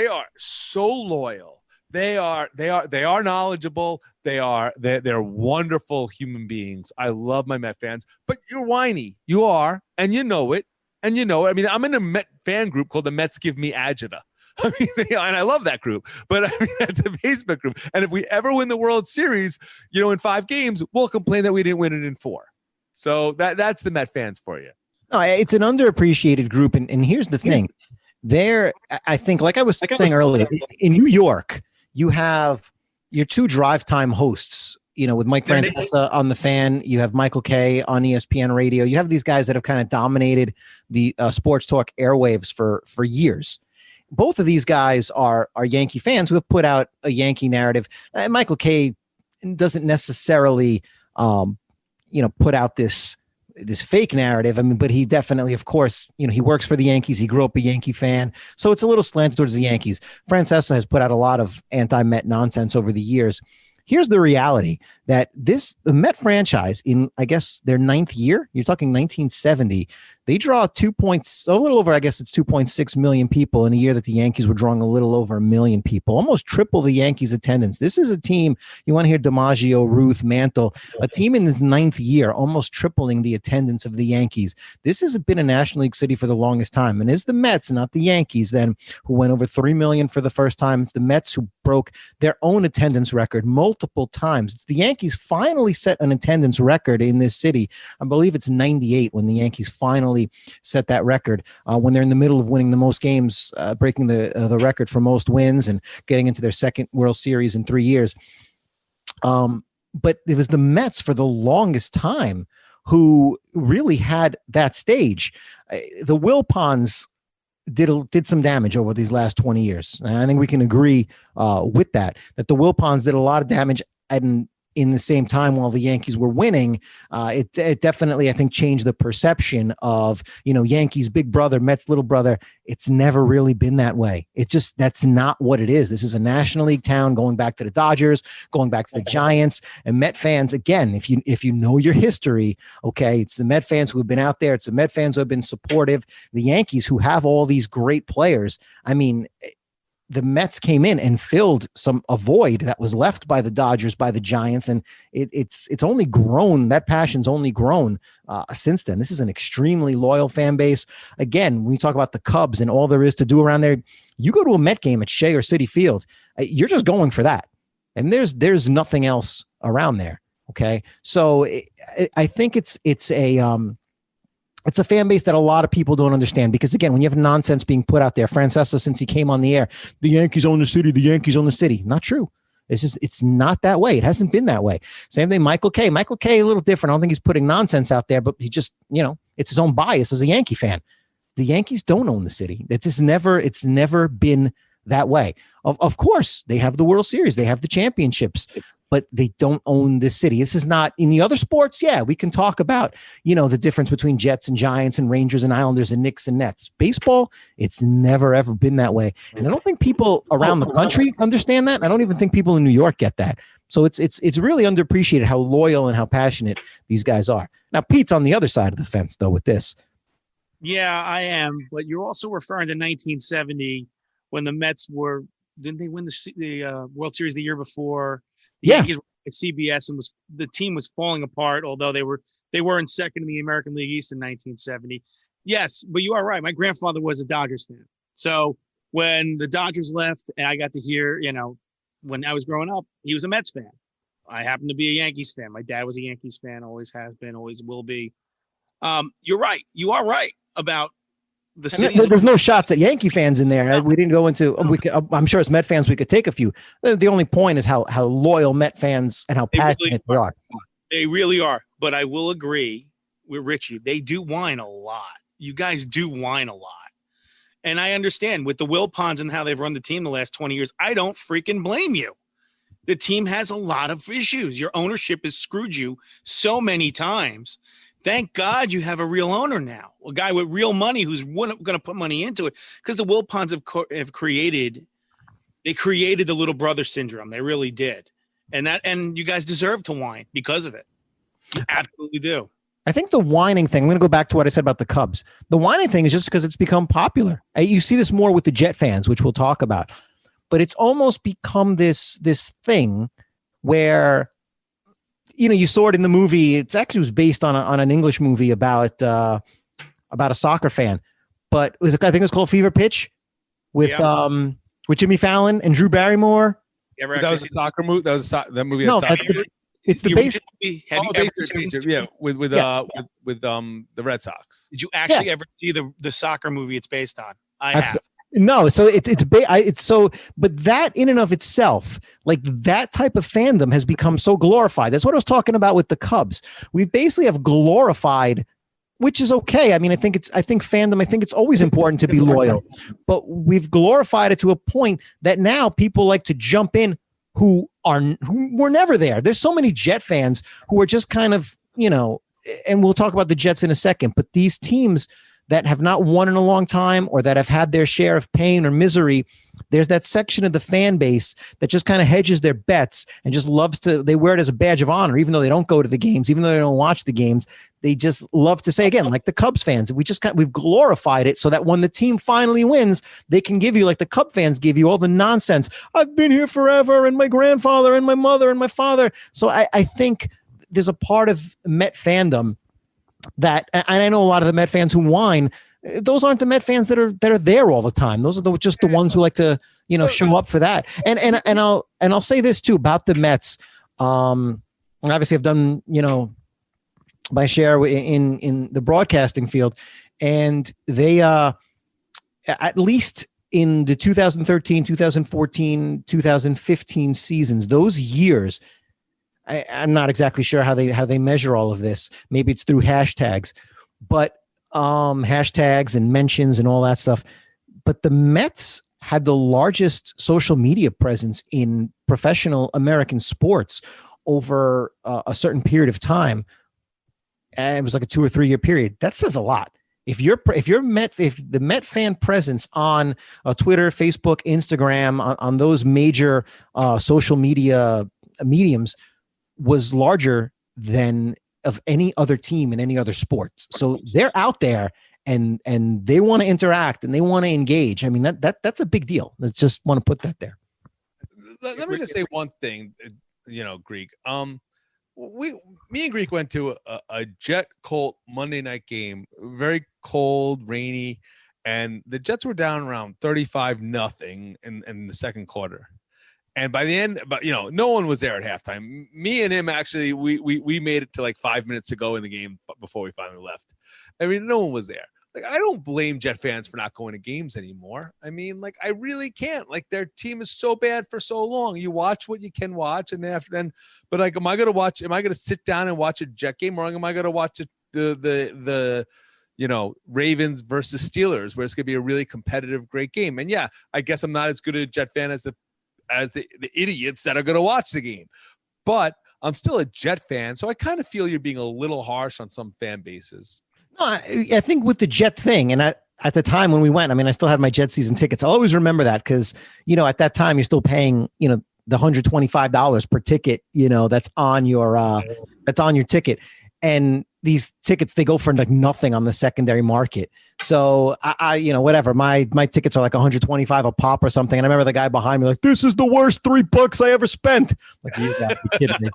are so loyal. They are knowledgeable. They're wonderful human beings. I love my Met fans, but you're whiny. You are, and you know it. I mean, I'm in a Met fan group called the Mets Give Me Agita. I mean, and I love that group, but I mean, that's a Facebook group. And if we ever win the World Series, in 5 games, we'll complain that we didn't win it in 4. So that's the Met fans for you. No, it's an underappreciated group. And here's the thing. I think, like I was saying earlier, in New York, you have your 2 drive time hosts, with Mike Francesa on the Fan. You have Michael Kay on ESPN Radio. You have these guys that have kind of dominated the sports talk airwaves for years. Both of these guys are Yankee fans who have put out a Yankee narrative. Michael Kay doesn't necessarily, put out this fake narrative. I mean, but he definitely, of course, he works for the Yankees. He grew up a Yankee fan. So it's a little slanted towards the Yankees. Francesa has put out a lot of anti-Met nonsense over the years. Here's the reality that the Met franchise in, I guess, their 9th year, you're talking 1970, they draw a little over, I guess it's 2.6 million people in a year that the Yankees were drawing a little over 1 million people, almost triple the Yankees attendance. This is a team, you want to hear DiMaggio, Ruth, Mantle, a team in his 9th year, almost tripling the attendance of the Yankees. This has been a National League city for the longest time. And it's the Mets, not the Yankees then, who went over 3 million for the first time. It's the Mets who broke their own attendance record multiple times. It's the Yankees finally set an attendance record in this city. I believe it's 98 when the Yankees finally set that record when they're in the middle of winning the most games, breaking the record for most wins and getting into their 2nd World Series in 3 years. But it was the Mets for the longest time who really had that stage. The Wilpons did some damage over these last 20 years. And I think we can agree with that the Wilpons did a lot of damage. And in the same time, while the Yankees were winning, it definitely, I think, changed the perception of, Yankees big brother, Mets little brother. It's never really been that way. That's not what it is. This is a National League town, going back to the Dodgers, going back to the Giants, and Met fans. Again, if you know your history, okay, it's the Met fans who have been out there. It's the Met fans who have been supportive. The Yankees who have all these great players. I mean, the Mets came in and filled a void that was left by the Dodgers, by the Giants, and it's only grown. That passion's only grown since then. This is an extremely loyal fan base. Again, when you talk about the Cubs and all there is to do around there, you go to a Met game at Shea or Citi Field, you're just going for that, and there's nothing else around there. Okay, so I think it's a fan base that a lot of people don't understand because, again, when you have nonsense being put out there, Francesa, since he came on the air, the Yankees own the city, the Yankees own the city. Not true. It's not that way. It hasn't been that way. Same thing, Michael Kay. Michael Kay, a little different. I don't think he's putting nonsense out there, but he just, it's his own bias as a Yankee fan. The Yankees don't own the city. It's never been that way. Of course, they have the World Series. They have the championships. But they don't own this city. This is not in the other sports. Yeah, we can talk about, the difference between Jets and Giants and Rangers and Islanders and Knicks and Nets. Baseball, it's never, ever been that way. And I don't think people around the country understand that. I don't even think people in New York get that. So it's really underappreciated how loyal and how passionate these guys are. Now, Pete's on the other side of the fence, though, with this. Yeah, I am. But you're also referring to 1970 when the Mets didn't they win the World Series the year before? The Yankees were at CBS and the team was falling apart, although they were in second in the American League East in 1970. Yes, but you are right. My grandfather was a Dodgers fan. So when the Dodgers left and I got to hear, when I was growing up, he was a Mets fan. I happened to be a Yankees fan. My dad was a Yankees fan, always has been, always will be. You're right. You are right about the city. There's no shots at Yankee fans in there. No. We didn't go into. I'm sure as Met fans we could take a few. The only point is how loyal Met fans and how passionate they are. They really are. But I will agree with Richie. They do whine a lot. You guys do whine a lot. And I understand with the Wilpons and how they've run the team the last 20 years. I don't freaking blame you. The team has a lot of issues. Your ownership has screwed you so many times. Thank God you have a real owner now, a guy with real money who's going to put money into it. Because the Wilpons have created the little brother syndrome. They really did, and you guys deserve to whine because of it. You absolutely do. I think the whining thing. I'm going to go back to what I said about the Cubs. The whining thing is just because it's become popular. You see this more with the Jet fans, which we'll talk about. But it's almost become this thing where. You saw it in the movie. It actually was based on an English movie about a soccer fan, but I think it was called Fever Pitch with Jimmy Fallon and Drew Barrymore. That was a soccer movie. That movie. No, it's the base. With the Red Sox. Did you actually ever see the soccer movie it's based on? I have. No, so but that in and of itself, like that type of fandom has become so glorified. That's what I was talking about with the Cubs. We basically have glorified, which is okay. I mean, I think it's always important to be loyal, but we've glorified it to a point that now people like to jump in who were never there. There's so many Jet fans who are just kind of, and we'll talk about the Jets in a second, but these teams that have not won in a long time or that have had their share of pain or misery, there's that section of the fan base that just kind of hedges their bets and just they wear it as a badge of honor, even though they don't go to the games, even though they don't watch the games. They just love to say, again, like the Cubs fans, we've glorified it so that when the team finally wins, they can give you, like the Cub fans give you, all the nonsense. I've been here forever, and my grandfather and my mother and my father. So I think there's a part of Met fandom that, and I know a lot of the Met fans who whine, those aren't the Met fans that are there all the time. Those are just the ones who like to, show up for that. And I'll say this too about the Mets. Obviously I've done, my share in the broadcasting field, and they, at least in the 2013, 2014, 2015 seasons, those years, I'm not exactly sure how they measure all of this. Maybe it's through hashtags, but hashtags and mentions and all that stuff. But the Mets had the largest social media presence in professional American sports over a certain period of time. And it was like a 2 or 3 year period. That says a lot. If the Met fan presence on Twitter, Facebook, Instagram, on those major social media mediums was larger than of any other team in any other sports. So they're out there and they want to interact and they want to engage. I mean, that's a big deal. Let's just want to put that there. Let me just say one thing, Greek. Me and Greek went to a Jet Colt Monday night game, very cold, rainy, and the Jets were down around 35-0 in the second quarter. And by the end, no one was there at halftime. Me and him, actually, we made it to like 5 minutes to go in the game before we finally left. I mean, no one was there. Like, I don't blame Jet fans for not going to games anymore. I mean, like, I really can't. Like, their team is so bad for so long. You watch what you can watch, and but like, am I going to sit down and watch a Jet game, or am I going to watch the Ravens versus Steelers, where it's going to be a really competitive, great game? And yeah, I guess I'm not as good a Jet fan as the idiots that are going to watch the game, but I'm still a Jet fan. So I kind of feel you're being a little harsh on some fan bases. No, I think with the Jet thing, and at the time when we went, I mean, I still had my Jet season tickets. I'll always remember that because, at that time you're still paying, the $125 per ticket, that's on your ticket. And these tickets, they go for like nothing on the secondary market. So I whatever, my tickets are like $125 a pop or something. And I remember the guy behind me like, this is the worst $3 I ever spent. Like, you gotta be kidding me.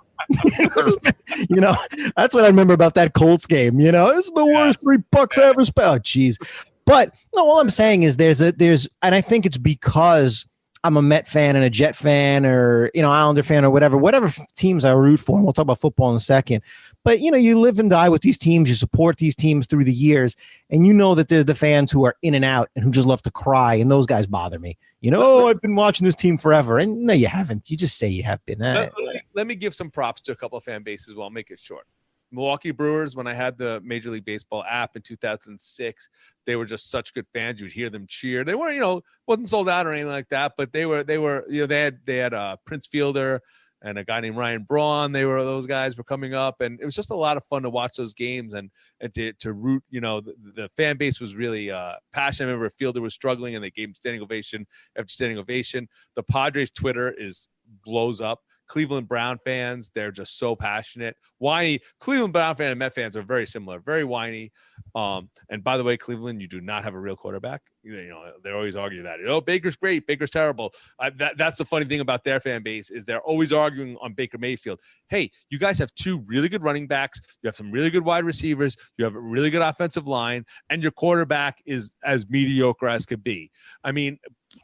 That's what I remember about that Colts game. It's the worst $3 I ever spent. Oh, geez. But no, all I'm saying is there's, and I think it's because I'm a Met fan and a Jet fan, or Islander fan, or whatever teams I root for. And we'll talk about football in a second. But you live and die with these teams. You support these teams through the years, and that there's the fans who are in and out and who just love to cry, and those guys bother me. I've been watching this team forever, and no, you haven't. You just say you have been. Let me give some props to a couple of fan bases. Well, I'll make it short. Milwaukee Brewers, when I had the Major League Baseball app in 2006, they were just such good fans. You'd hear them cheer. They weren't, wasn't sold out or anything like that, but they were, they had Prince Fielder and a guy named Ryan Braun. Those guys were coming up, and it was just a lot of fun to watch those games and to root. The fan base was really passionate. I remember Fielder was struggling, and they gave him standing ovation after standing ovation. The Padres Twitter blows up. Cleveland Brown fans, they're just so passionate. Whiny. Cleveland Brown fan and Met fans are very similar, very whiny. And by the way, Cleveland, you do not have a real quarterback. They always argue that. Baker's great, Baker's terrible. That's the funny thing about their fan base is they're always arguing on Baker Mayfield. Hey, you guys have two really good running backs. You have some really good wide receivers. You have a really good offensive line, and your quarterback is as mediocre as could be. I mean,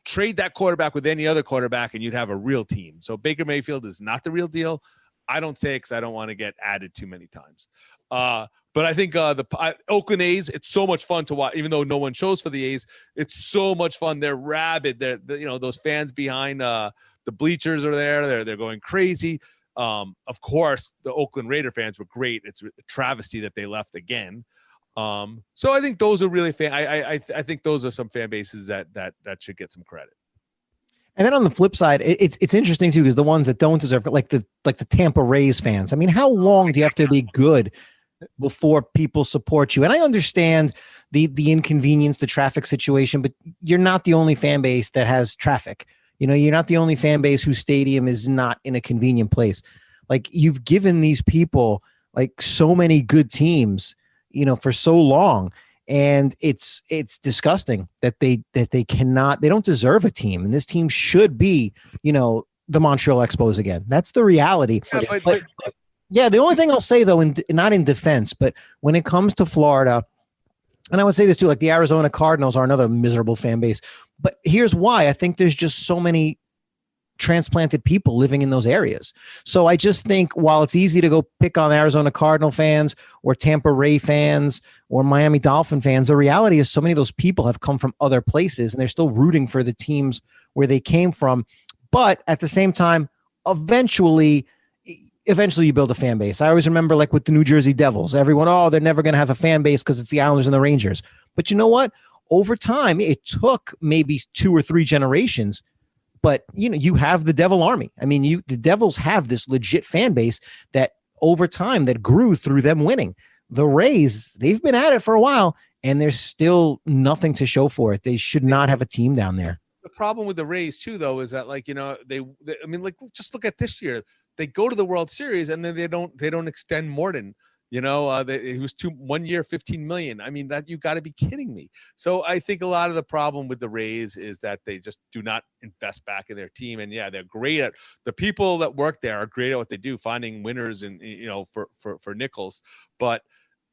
trade that quarterback with any other quarterback and you'd have a real team. So Baker Mayfield is not the real deal. I don't say it because I don't want to get added too many times. But I think the Oakland A's, it's so much fun to watch, even though no one shows for the A's. It's so much fun. They're rabid. Those fans behind the bleachers are there. They're going crazy. Of course, the Oakland Raider fans were great. It's a travesty that they left again. So I think those are really I think those are some fan bases that should get some credit. And then on the flip side, it's interesting too, because the ones that don't deserve it, like the Tampa Rays fans. I mean, how long do you have to be good before people support you? And I understand the inconvenience, the traffic situation, but you're not the only fan base that has traffic. You're not the only fan base whose stadium is not in a convenient place. Like, you've given these people like so many good teams, for so long. And it's disgusting that they don't deserve a team. And this team should be, the Montreal Expos again. That's the reality. Yeah, the only thing I'll say, though, not in defense, but when it comes to Florida, and I would say this too, like the Arizona Cardinals are another miserable fan base. But here's why. I think there's just so many transplanted people living in those areas. So I just think while it's easy to go pick on Arizona Cardinal fans or Tampa Ray fans or Miami Dolphin fans, the reality is so many of those people have come from other places and they're still rooting for the teams where they came from. But at the same time, eventually you build a fan base. I always remember, like with the New Jersey Devils, everyone, they're never going to have a fan base because it's the Islanders and the Rangers. But you know what? Over time, it took maybe 2 or 3 generations. But, you have the Devil Army. I mean, the Devils have this legit fan base that over time that grew through them winning. The Rays, they've been at it for a while, and there's still nothing to show for it. They should not have a team down there. The problem with the Rays, too, though, is that, just look at this year. They go to the World Series, and then they don't extend Morton. He was 1 year, $15 million. I mean, that you got to be kidding me. So I think a lot of the problem with the Rays is that they just do not invest back in their team. And yeah, they're great at the people that work there are great at what they do, finding winners and for nickels. But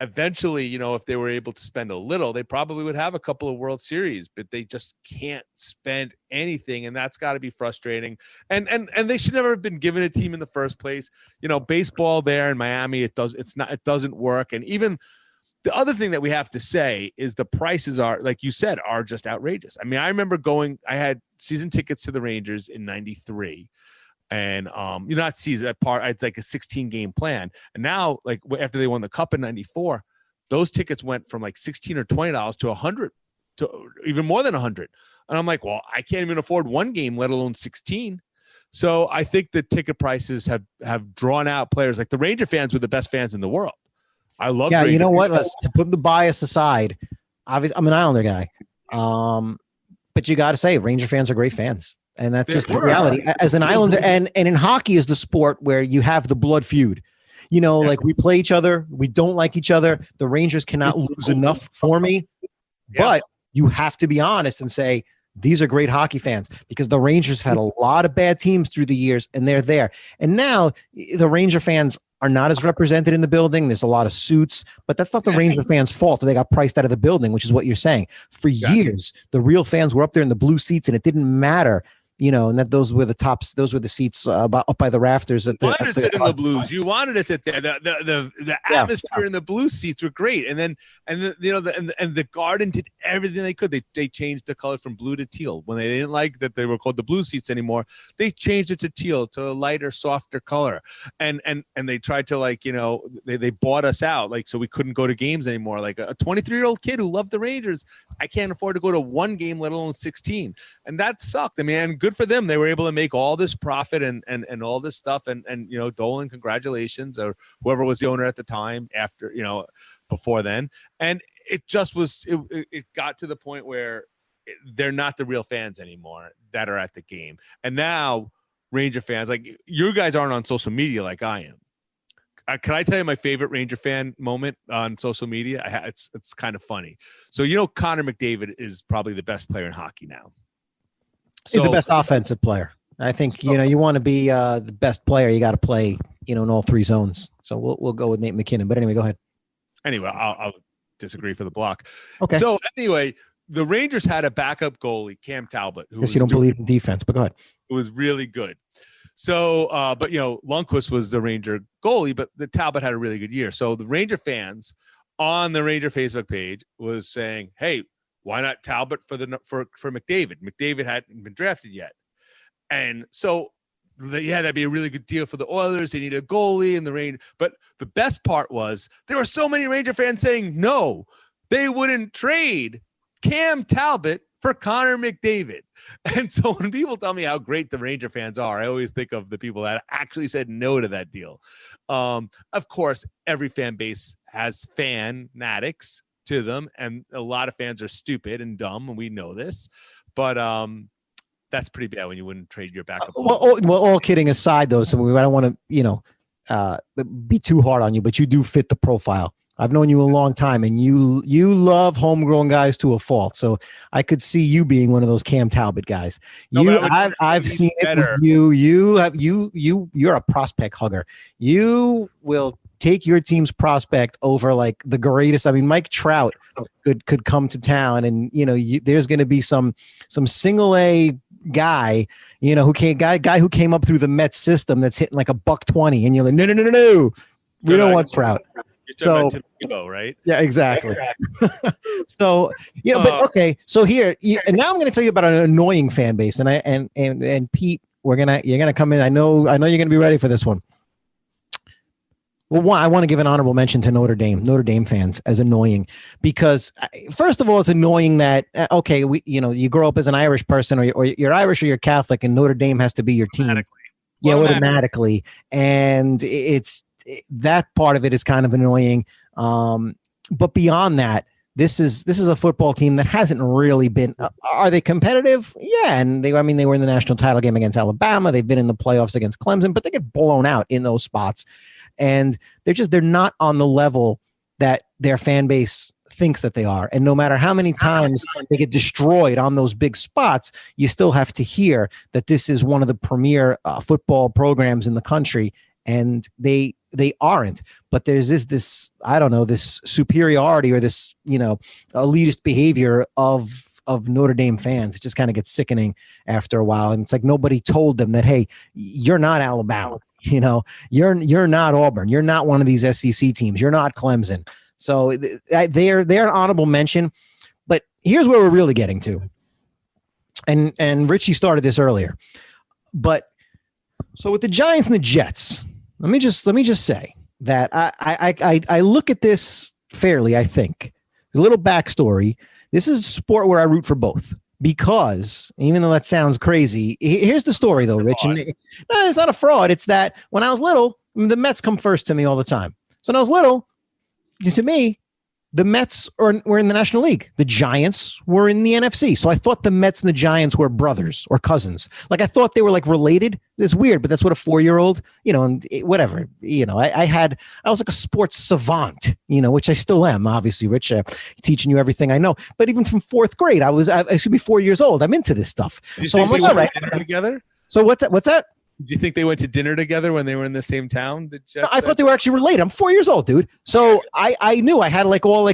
eventually, if they were able to spend a little, they probably would have a couple of World Series, but they just can't spend anything. And that's got to be frustrating. And they should never have been given a team in the first place. Baseball there in Miami, it doesn't work. And even the other thing that we have to say is the prices are, like you said, are just outrageous. I mean, I remember I had season tickets to the Rangers in 93. And not season that part. It's like a 16-game plan. And now, like after they won the Cup in '94, those tickets went from like $16 or $20 to $100 to even more than $100. And I'm like, well, I can't even afford one game, let alone 16. So I think the ticket prices have drawn out players. Like the Ranger fans were the best fans in the world. I love. Yeah, you know what? To put the bias aside, obviously I'm an Islander guy, but you got to say Ranger fans are great fans. And that's just the reality. As an Islander, and in hockey is the sport where you have the blood feud. You know, like we play each other, we don't like each other. The Rangers cannot lose enough for me. But you have to be honest and say, these are great hockey fans, because the Rangers have had a lot of bad teams through the years, and they're there. And now the Ranger fans are not as represented in the building. There's a lot of suits, but that's not the Ranger fans' fault. They got priced out of the building, which is what you're saying. For years, the real fans were up there in the blue seats, and it didn't matter. You know, and that those were the tops. Those were the seats up by the rafters. You wanted to sit in the blues. You wanted to sit there. The atmosphere in the blue seats were great. And the Garden did everything they could. They changed the color from blue to teal when they didn't like that they were called the blue seats anymore. They changed it to teal, to a lighter, softer color. And they tried to they bought us out so we couldn't go to games anymore. Like a 23-year-old kid who loved the Rangers, I can't afford to go to one game, let alone 16. And that sucked. I mean, good for them. They were able to make all this profit and all this stuff. And Dolan, congratulations, or whoever was the owner at the time before then. And it just was, it got to the point where they're not the real fans anymore that are at the game. And now Ranger fans, like you guys aren't on social media like I am. Can I tell you my favorite Ranger fan moment on social media? It's kind of funny. So, Connor McDavid is probably the best player in hockey now. He's the best offensive player. I think, you want to be the best player, you got to play, in all three zones. So we'll go with Nate McKinnon. But anyway, go ahead. Anyway, I'll disagree for the block. Okay. So anyway, the Rangers had a backup goalie, Cam Talbot. Who you don't believe in defense, but go ahead. Who was really good. So, but Lundqvist was the Ranger goalie, but the Talbot had a really good year. So the Ranger fans on the Ranger Facebook page was saying, "Hey, why not Talbot for McDavid? McDavid hadn't been drafted yet." And so, that'd be a really good deal for the Oilers. They need a goalie in the Rangers. But the best part was there were so many Ranger fans saying no, they wouldn't trade Cam Talbot for Connor McDavid. And so when people tell me how great the Ranger fans are, I always think of the people that actually said no to that deal. Of course, every fan base has fanatics to them, and a lot of fans are stupid and dumb, and we know this. But that's pretty bad when you wouldn't trade your backup. All kidding aside, though, so I don't want to be too hard on you, but you do fit the profile. I've known you a long time, and you love homegrown guys to a fault. So I could see you being one of those Cam Talbot guys. I've seen it with you. You're a prospect hugger. You will take your team's prospect over like the greatest. I mean, Mike Trout could come to town, and there's going to be some single A guy, who came up through the Mets system that's hitting like $120, and you're like, no, we don't want Trout. So, right? Yeah, exactly. So, but okay. So here, and now I'm going to tell you about an annoying fan base, and Pete, you're gonna come in. I know you're going to be ready for this one. Well, I want to give an honorable mention to Notre Dame fans as annoying, because first of all, it's annoying that, you grow up as an Irish person, or you're Irish or you're Catholic, and Notre Dame has to be your team. Automatically. And that part of it is kind of annoying. But beyond that, this is a football team that hasn't really been, are they competitive? Yeah. And they were in the national title game against Alabama. They've been in the playoffs against Clemson, but they get blown out in those spots. And they're not on the level that their fan base thinks that they are. And no matter how many times they get destroyed on those big spots, you still have to hear that this is one of the premier football programs in the country. And they aren't, but there's this superiority, or this, elitist behavior of Notre Dame fans. It just kind of gets sickening after a while. And it's like, nobody told them that, hey, you're not Alabama, you're not Auburn. You're not one of these SEC teams. You're not Clemson. So they're an honorable mention, but here's where we're really getting to. And Richie started this earlier, but so with the Giants and the Jets, let me just say that I look at this fairly. I think a little backstory. This is a sport where I root for both, because even though that sounds crazy, here's the story though, Rich. And it's not a fraud. It's that when I was little, the Mets come first to me all the time. So when I was little, to me, the Mets were in the National League. The Giants were in the NFC. So I thought the Mets and the Giants were brothers or cousins. Like I thought they were like related. It's weird, but that's what a 4-year-old, and whatever, I was like a sports savant, which I still am, obviously, Rich, teaching you everything I know. But even from 4th grade, I should be 4 years old. I'm into this stuff. So I'm like, all right. Together? So what's that? Do you think they went to dinner together when they were in the same town? No, I thought they were actually related. I'm 4 years old, dude. So I knew I had when I go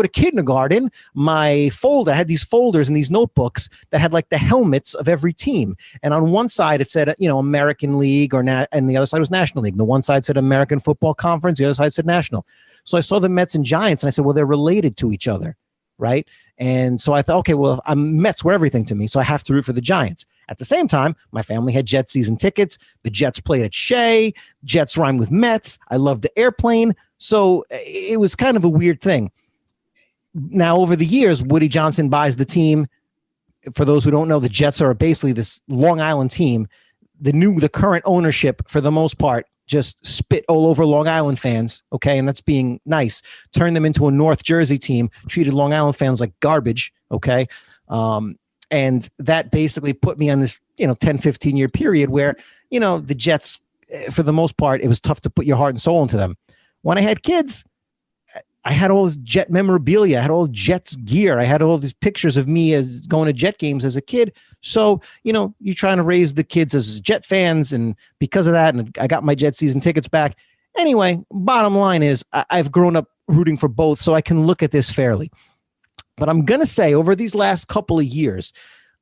to kindergarten, I had these folders and these notebooks that had like the helmets of every team. And on one side it said, American League and the other side was National League. The one side said American Football Conference. The other side said National. So I saw the Mets and Giants and I said, well, they're related to each other. Right. And so I thought, okay, well, Mets were everything to me. So I have to root for the Giants. At the same time, my family had Jet season tickets. The Jets played at Shea. Jets rhyme with Mets. I loved the airplane. So it was kind of a weird thing. Now, over the years, Woody Johnson buys the team. For those who don't know, the Jets are basically this Long Island team. The current ownership, for the most part, just spit all over Long Island fans, okay? And that's being nice. Turned them into a North Jersey team, treated Long Island fans like garbage, okay? And that basically put me on this, 10, 15-year period where, the Jets, for the most part, it was tough to put your heart and soul into them. When I had kids, I had all this Jet memorabilia. I had all Jets gear. I had all these pictures of me as going to Jet games as a kid. So, you're trying to raise the kids as Jet fans. And because of that, and I got my Jet season tickets back. Anyway, bottom line is I've grown up rooting for both, so I can look at this fairly. But I'm going to say over these last couple of years,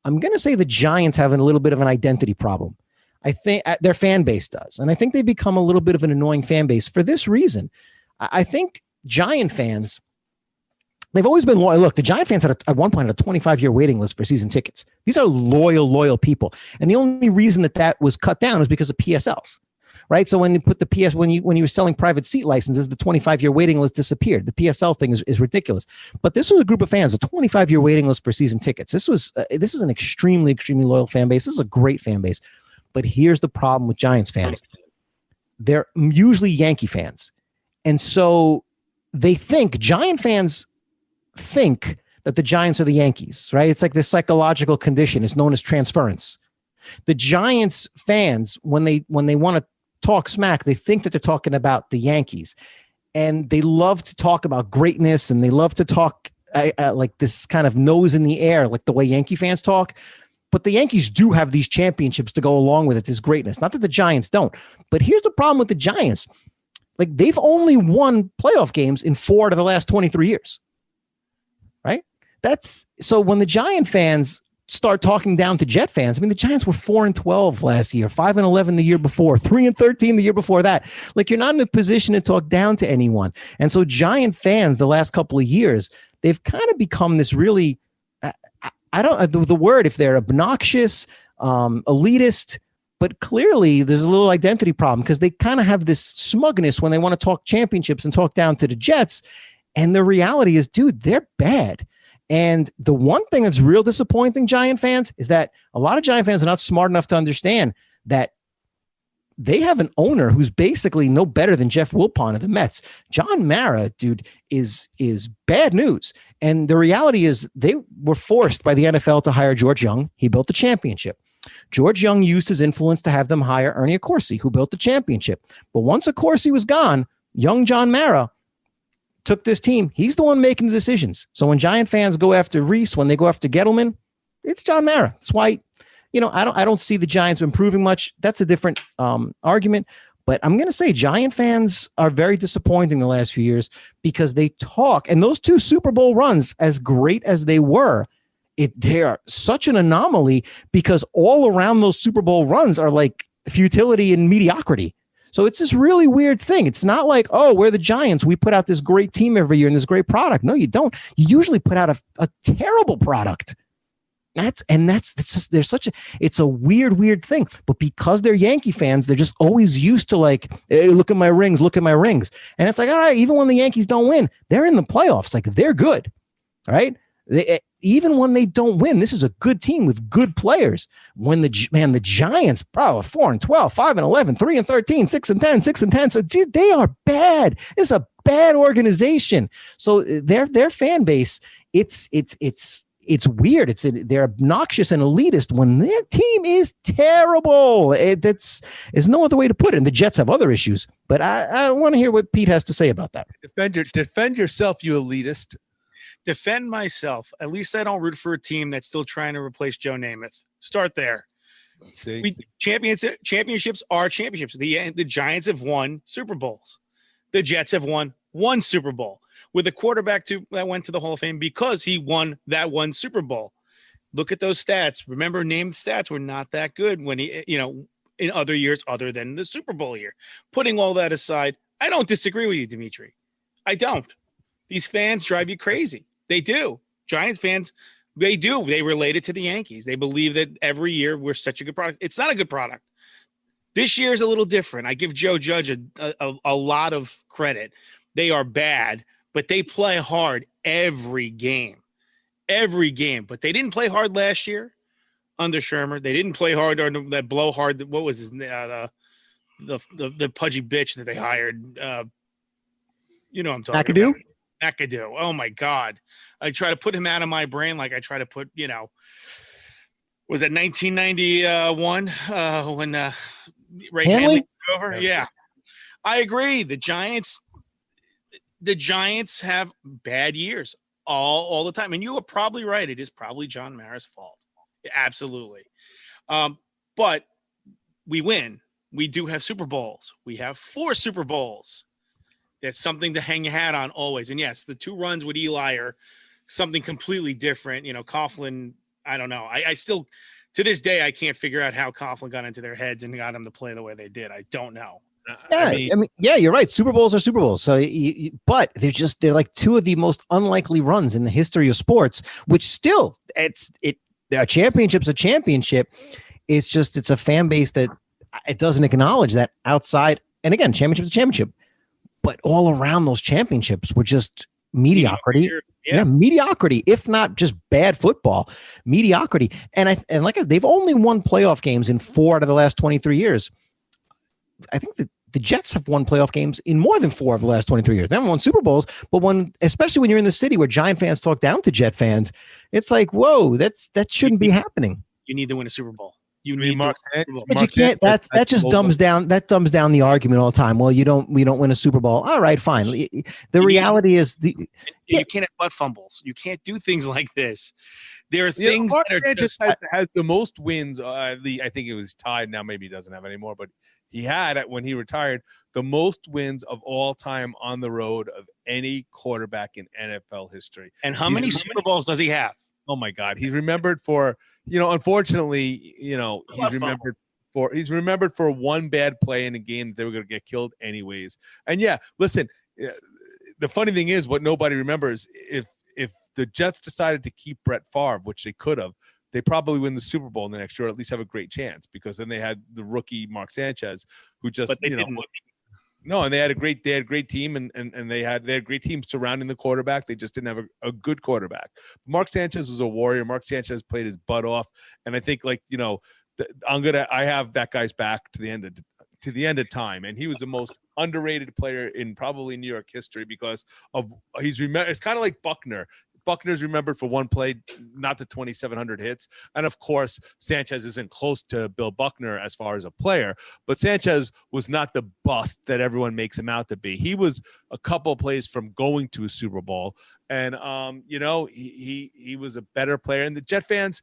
I'm going to say the Giants have a little bit of an identity problem. I think their fan base does. And I think they become a little bit of an annoying fan base for this reason. I think Giant fans, they've always been loyal. Look, the Giant fans had at one point had a 25-year waiting list for season tickets. These are loyal people. And the only reason that was cut down is because of PSLs. Right. So when you put the when you were selling private seat licenses, the 25-year waiting list disappeared. The PSL thing is ridiculous. But this was a group of fans, a 25-year waiting list for season tickets. This is an extremely loyal fan base. This is a great fan base. But here's the problem with Giants fans. They're usually Yankee fans. And so Giant fans think that the Giants are the Yankees, right? It's like this psychological condition. It's known as transference. The Giants fans, when they want to talk smack, they think that they're talking about the Yankees, and they love to talk about greatness, and they love to talk like this kind of nose in the air, like the way Yankee fans talk. But the Yankees do have these championships to go along with it, this greatness. Not that the Giants don't. But here's the problem with the Giants. Like, they've only won playoff games in 4 out of the last 23 years. Right? So when the Giant fans start talking down to Jet fans, I mean, the Giants were 4-12 last year, 5-11 the year before, 3-13 the year before that. Like, you're not in a position to talk down to anyone. And so Giant fans, the last couple of years, they've kind of become this really, I don't know the word, if they're obnoxious, elitist, but clearly there's a little identity problem because they kind of have this smugness when they want to talk championships and talk down to the Jets. And the reality is, dude, they're bad. And the one thing that's real disappointing, Giant fans, is that a lot of Giant fans are not smart enough to understand that they have an owner who's basically no better than Jeff Wilpon of the Mets. John Mara, dude, is bad news. And the reality is they were forced by the NFL to hire George Young. He built the championship. George Young used his influence to have them hire Ernie Accorsi, who built the championship. But once Accorsi was gone, young John Mara took this team. He's the one making the decisions. So when Giant fans go after Reese, when they go after Gettleman, it's John Mara. That's why, I don't see the Giants improving much. That's a different argument. But I'm going to say Giant fans are very disappointing the last few years because they talk. And those 2 Super Bowl runs, as great as they were, they are such an anomaly because all around those Super Bowl runs are like futility and mediocrity. So it's this really weird thing. It's not like, oh, we're the Giants. We put out this great team every year and this great product. No, you don't. You usually put out a terrible product. It's a weird thing. But because they're Yankee fans, they're just always used to like, hey, look at my rings. And it's like, all right, even when the Yankees don't win, they're in the playoffs. Like, they're good. All right. even when they don't win, this is a good team with good players. When the Giants, bro, 4-12, 5-11, 3-13, 6-10, 6-10. So they are bad. It's a bad organization. So their fan base, it's weird. They're obnoxious and elitist when their team is terrible. There's no other way to put it. And the Jets have other issues, but I want to hear what Pete has to say about that. Defend yourself, you elitist. Defend myself. At least I don't root for a team that's still trying to replace Joe Namath. Start there. Championships are championships. The Giants have won Super Bowls. The Jets have won one Super Bowl with a quarterback that went to the Hall of Fame because he won that one Super Bowl. Look at those stats. Remember, named stats were not that good when in other years other than the Super Bowl year. Putting all that aside, I don't disagree with you, Dimitri. I don't. These fans drive you crazy. They do. Giants fans, they do. They relate it to the Yankees. They believe that every year we're such a good product. It's not a good product. This year is a little different. I give Joe Judge a lot of credit. They are bad, but they play hard every game. Every game. But they didn't play hard last year under Shermer. They didn't play hard under that blowhard. What was his the pudgy bitch that they hired? I'm talking McAdoo? about. McAdoo. Oh my God. I try to put him out of my brain like I try to put, was it 1991 when Ray Hanley took over? Yeah. I agree. The Giants have bad years all the time. And you are probably right. It is probably John Mara's fault. Absolutely. But we win. We do have Super Bowls. We have 4 Super Bowls. That's something to hang your hat on always. And yes, the 2 runs with Eli are something completely different. Coughlin, I don't know. I still, to this day, I can't figure out how Coughlin got into their heads and got them to play the way they did. I don't know. Yeah, you're right. Super Bowls are Super Bowls. So, but they're like 2 of the most unlikely runs in the history of sports, which still a championship's a championship. It's a fan base that it doesn't acknowledge that outside. And again, championship's a championship. But all around those championships were just mediocrity. Yeah, mediocrity, if not just bad football, mediocrity. And they've only won playoff games in 4 out of the last 23 years. I think that the Jets have won playoff games in more than 4 of the last 23 years. They haven't won Super Bowls, but especially when you're in the city where Giant fans talk down to Jet fans, it's like, whoa, that shouldn't be happening. You need to win a Super Bowl. You need Mark, but you can't. That just dumbs down the argument all the time. Well, we don't win a Super Bowl. All right, fine. The reality is you can't have butt fumbles. You can't do things like this. There are things Mark that are Sanchez has the most wins. I think it was tied. Now maybe he doesn't have any more, but he had when he retired the most wins of all time on the road of any quarterback in NFL history. And how many Super Bowls does he have? Oh my God, he's remembered for unfortunately, he's remembered for one bad play in a game that they were going to get killed anyways. And yeah, listen, the funny thing is, what nobody remembers, if the Jets decided to keep Brett Favre, which they could have, they probably win the Super Bowl in the next year, or at least have a great chance, because then they had the rookie Mark Sanchez, who just No, and they had a great team, and they had great teams surrounding the quarterback. They just didn't have a good quarterback. Mark Sanchez was a warrior. Mark Sanchez played his butt off, and I think I have that guy's back to the end of time, and he was the most underrated player in probably New York history because of it's kind of like Buckner. Buckner's remembered for one play, not the 2,700 hits. And of course, Sanchez isn't close to Bill Buckner as far as a player, but Sanchez was not the bust that everyone makes him out to be. He was a couple of plays from going to a Super Bowl. And, he was a better player. And the Jet fans,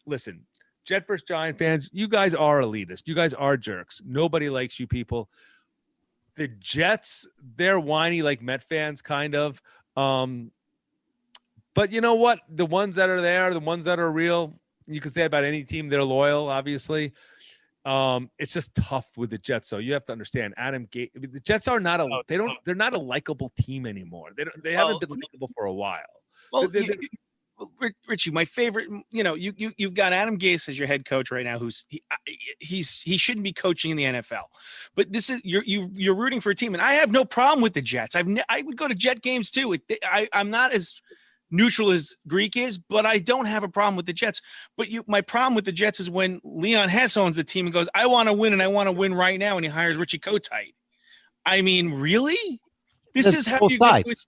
listen, Jet versus Giant fans, you guys are elitist. You guys are jerks. Nobody likes you people. The Jets, they're whiny like Met fans, kind of. But you know what? The ones that are there, the ones that are real, you can say about any team, they're loyal, obviously. It's just tough with the Jets. So you have to understand, the Jets are not they're not a likable team anymore. They haven't been likable for a while. Well, Richie, my favorite, you've got Adam Gase as your head coach right now, he shouldn't be coaching in the NFL, but this is you're rooting for a team, and I have no problem with the Jets. I would go to Jet games too. I'm not as neutral as Greek is, but I don't have a problem with the Jets. But my problem with the Jets is when Leon Hess owns the team and goes, I want to win and I want to win right now. And he hires Richie Kotite. I mean, really? This is how you sides.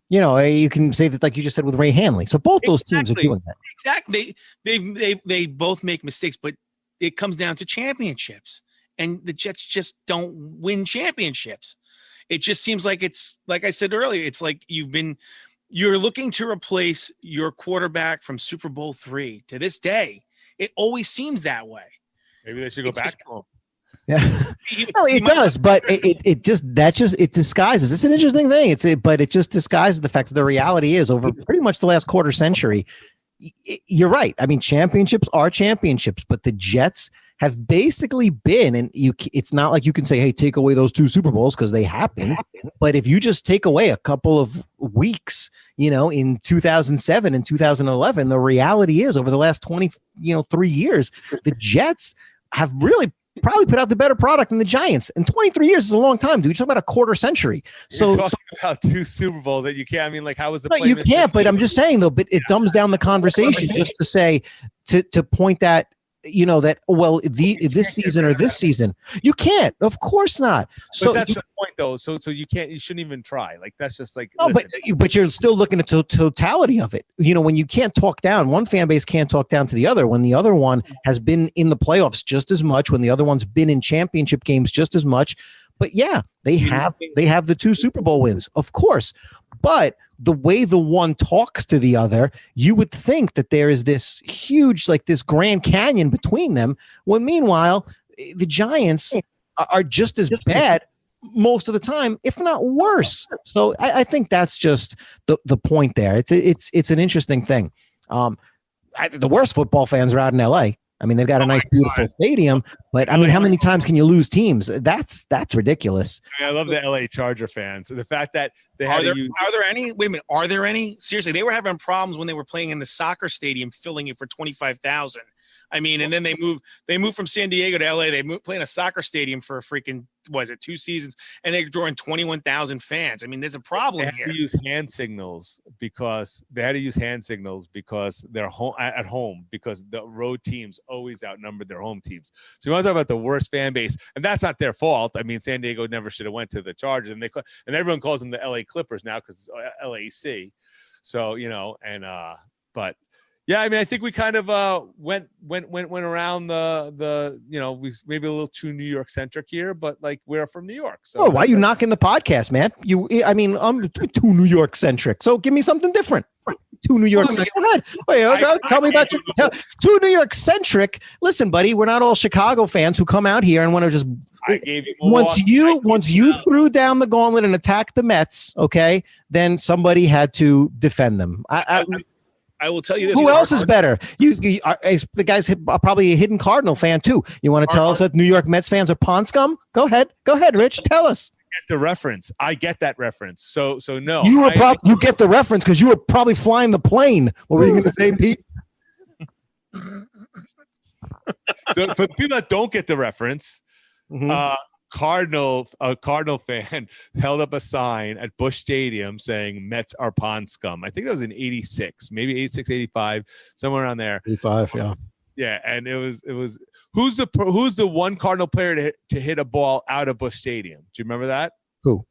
You can say that, like you just said, with Ray Hanley. So both those teams are doing that. Exactly. They both make mistakes, but it comes down to championships. And the Jets just don't win championships. It just seems like it's, like I said earlier, it's like you're looking to replace your quarterback from Super Bowl III. To this day, it always seems that way. Maybe they should go back to him. Yeah, no, it does, but it disguises. It's an interesting thing. But it just disguises the fact that the reality is over pretty much the last quarter century. You're right. I mean, championships are championships, but the Jets have basically been, and it's not like you can say, hey, take away those 2 Super Bowls because they happened. But if you just take away a couple of weeks, in 2007 and 2011, the reality is over the last 3 years, the Jets have really probably put out the better product than the Giants. And 23 years is a long time, dude. You're talking about a quarter century. You're talking about 2 Super Bowls that you can't. I mean, like, how was the? No, you can't. But I'm just saying, though. But it dumbs down the conversation just to say to point that. This season or this season, you can't. Of course not. So that's the point, though. So you can't. You shouldn't even try. Like, that's just like. No, but you're still looking at the totality of it. When you can't talk down, one fan base can't talk down to the other. When the other one has been in the playoffs just as much, when the other one's been in championship games just as much. But yeah, they have the 2 Super Bowl wins, of course. But the way the one talks to the other, you would think that there is this huge, like this Grand Canyon between them. When meanwhile, the Giants are just as bad most of the time, if not worse. So I think that's just the point there. It's an interesting thing. The worst football fans are out in LA. I mean, they've got a nice, beautiful stadium, but I mean, how many times can you lose teams? That's ridiculous. I love the LA Charger fans. The fact that they had are there any? Wait a minute. Are there any? Seriously, they were having problems when they were playing in the soccer stadium, filling it for 25,000. I mean, and then they moved from San Diego to LA. They play in a soccer stadium for a freaking, 2 seasons, and they're drawing 21,000 fans. I mean, there's a problem here. They had to use hand signals because they're at home because the road teams always outnumbered their home teams. So you want to talk about the worst fan base, and that's not their fault. I mean, San Diego never should have went to the Chargers, and everyone calls them the LA Clippers now because it's LAC. So but. Yeah, I mean, I think we kind of went around the we maybe a little too New York centric here, but like we're from New York. So why are you knocking the podcast, man? I'm too New York centric. So give me something different. Too New York centric. Go ahead. Tell me about too New York centric. Listen, buddy, we're not all Chicago fans who come out here and want to just. Once you threw down the gauntlet and attacked the Mets, okay, then somebody had to defend them. I will tell you this. Who else is better? The guy's probably a hidden Cardinal fan too. You want to tell us that New York Mets fans are pond scum? Go ahead, Rich. Tell us. The reference. I get that reference. So no. You get the reference because you were probably flying the plane. What were you going to say, Pete? So for the people that don't get the reference, a Cardinal fan held up a sign at Busch Stadium saying Mets are pond scum. I think that was in 86, maybe 86, 85, somewhere around there. 85, yeah. Yeah, and it was who's the one Cardinal player to hit a ball out of Busch Stadium? Do you remember that? Who?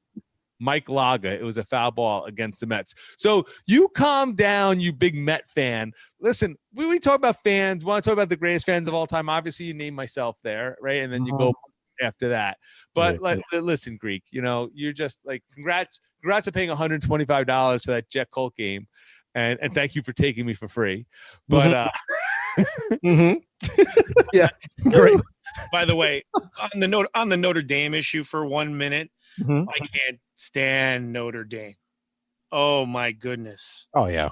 Mike Laga. It was a foul ball against the Mets. So you calm down, you big Met fan. Listen, we talk about fans. We want to talk about the greatest fans of all time. Obviously, you name myself there, right? And then you go after that. But listen, Greek, you're just like, congrats on paying $125 for that Jet Colt game. And thank you for taking me for free. But yeah, great. By the way, on the Notre Dame issue for 1 minute, I can't stand Notre Dame. Oh my goodness. Oh yeah.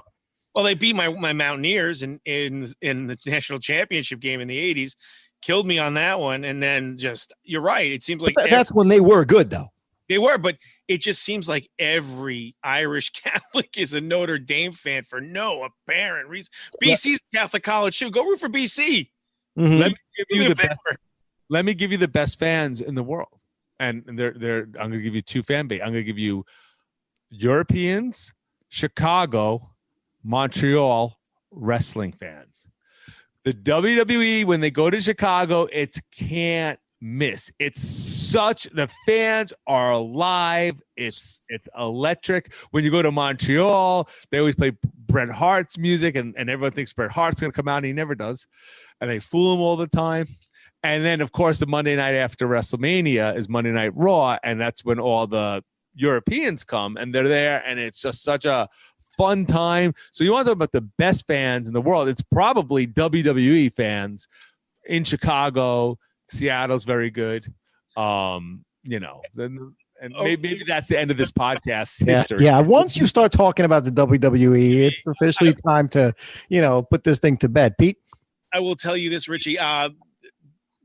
Well, they beat my Mountaineers in the national championship game in the 80s. Killed me on that one, and then you're right. It seems like that's when they were good, though. They were, but it just seems like every Irish Catholic is a Notre Dame fan for no apparent reason. BC's a Catholic college too. Go root for BC. Let me give you the best fans in the world, and they're. I'm going to give you 2 fan base. I'm going to give you Europeans, Chicago, Montreal wrestling fans. The WWE, when they go to Chicago, it's can't miss. It's the fans are alive. It's electric. When you go to Montreal, they always play Bret Hart's music, and everyone thinks Bret Hart's going to come out, and he never does. And they fool him all the time. And then, of course, the Monday night after WrestleMania is Monday Night Raw, and that's when all the Europeans come, and they're there, and it's just such a fun time. So you want to talk about the best fans in the world, it's probably WWE fans in Chicago. Seattle's very good. And maybe that's the end of this podcast history. Yeah, once you start talking about the WWE, it's officially time to, put this thing to bed. Pete? I will tell you this, Richie.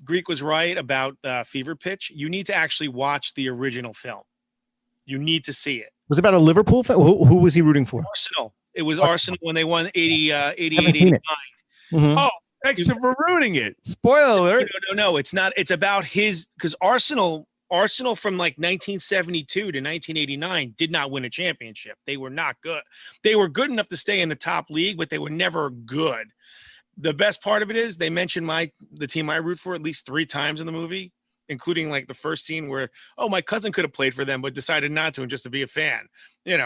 Greek was right about Fever Pitch. You need to actually watch the original film. You need to see it. Was it about a Liverpool fan? Who was he rooting for? Arsenal. It was Arsenal when they won 88, 89. Mm-hmm. Oh, thanks for ruining it. Spoiler alert. No, it's not. It's about because Arsenal from like 1972 to 1989 did not win a championship. They were not good. They were good enough to stay in the top league, but they were never good. The best part of it is they mentioned the team I root for at least 3 times in the movie, including like the first scene where, my cousin could have played for them, but decided not to and just to be a fan,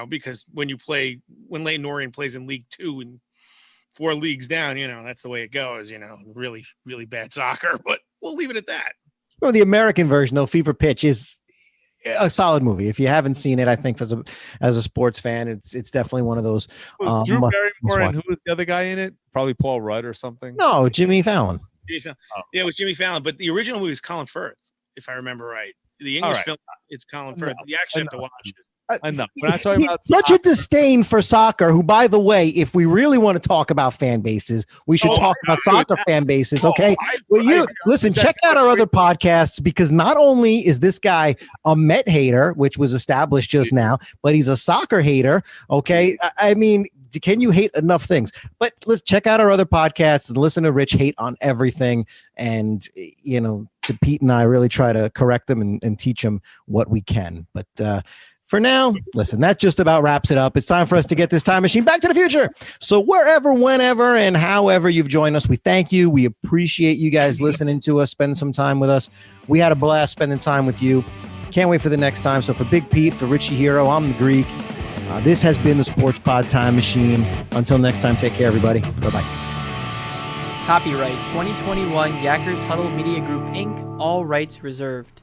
because when Leighton Orient plays in League 2 and 4 leagues down, that's the way it goes, really, really bad soccer, but we'll leave it at that. Well, the American version, though, Fever Pitch, is a solid movie. If you haven't seen it, I think as a sports fan, it's definitely one of those. Was Drew Barrymore, and who was the other guy in it? Probably Paul Rudd or something. No, Jimmy Fallon. Yeah, it was Jimmy Fallon, but the original movie is Colin Firth, if I remember right. The English film, it's Colin Firth. You actually have to watch it. I know. We're not talking about such a disdain for soccer, who, by the way, if we really want to talk about fan bases, we should talk about soccer fan bases, okay? Listen, check out our other podcasts, because not only is this guy a Met hater, which was established just now, but he's a soccer hater, okay? I mean, can you hate enough things? But let's check out our other podcasts and listen to Rich hate on everything. And, to Pete and I really try to correct them and teach them what we can. But, for now, listen, that just about wraps it up. It's time for us to get this time machine back to the future. So wherever, whenever, and however you've joined us, we thank you. We appreciate you guys listening to us, spending some time with us. We had a blast spending time with you. Can't wait for the next time. So for Big Pete, for Richie Hero, I'm the Greek. This has been the Sports Pod Time Machine. Until next time, take care, everybody. Bye-bye. Copyright 2021 Yackers Huddle Media Group, Inc., all rights reserved.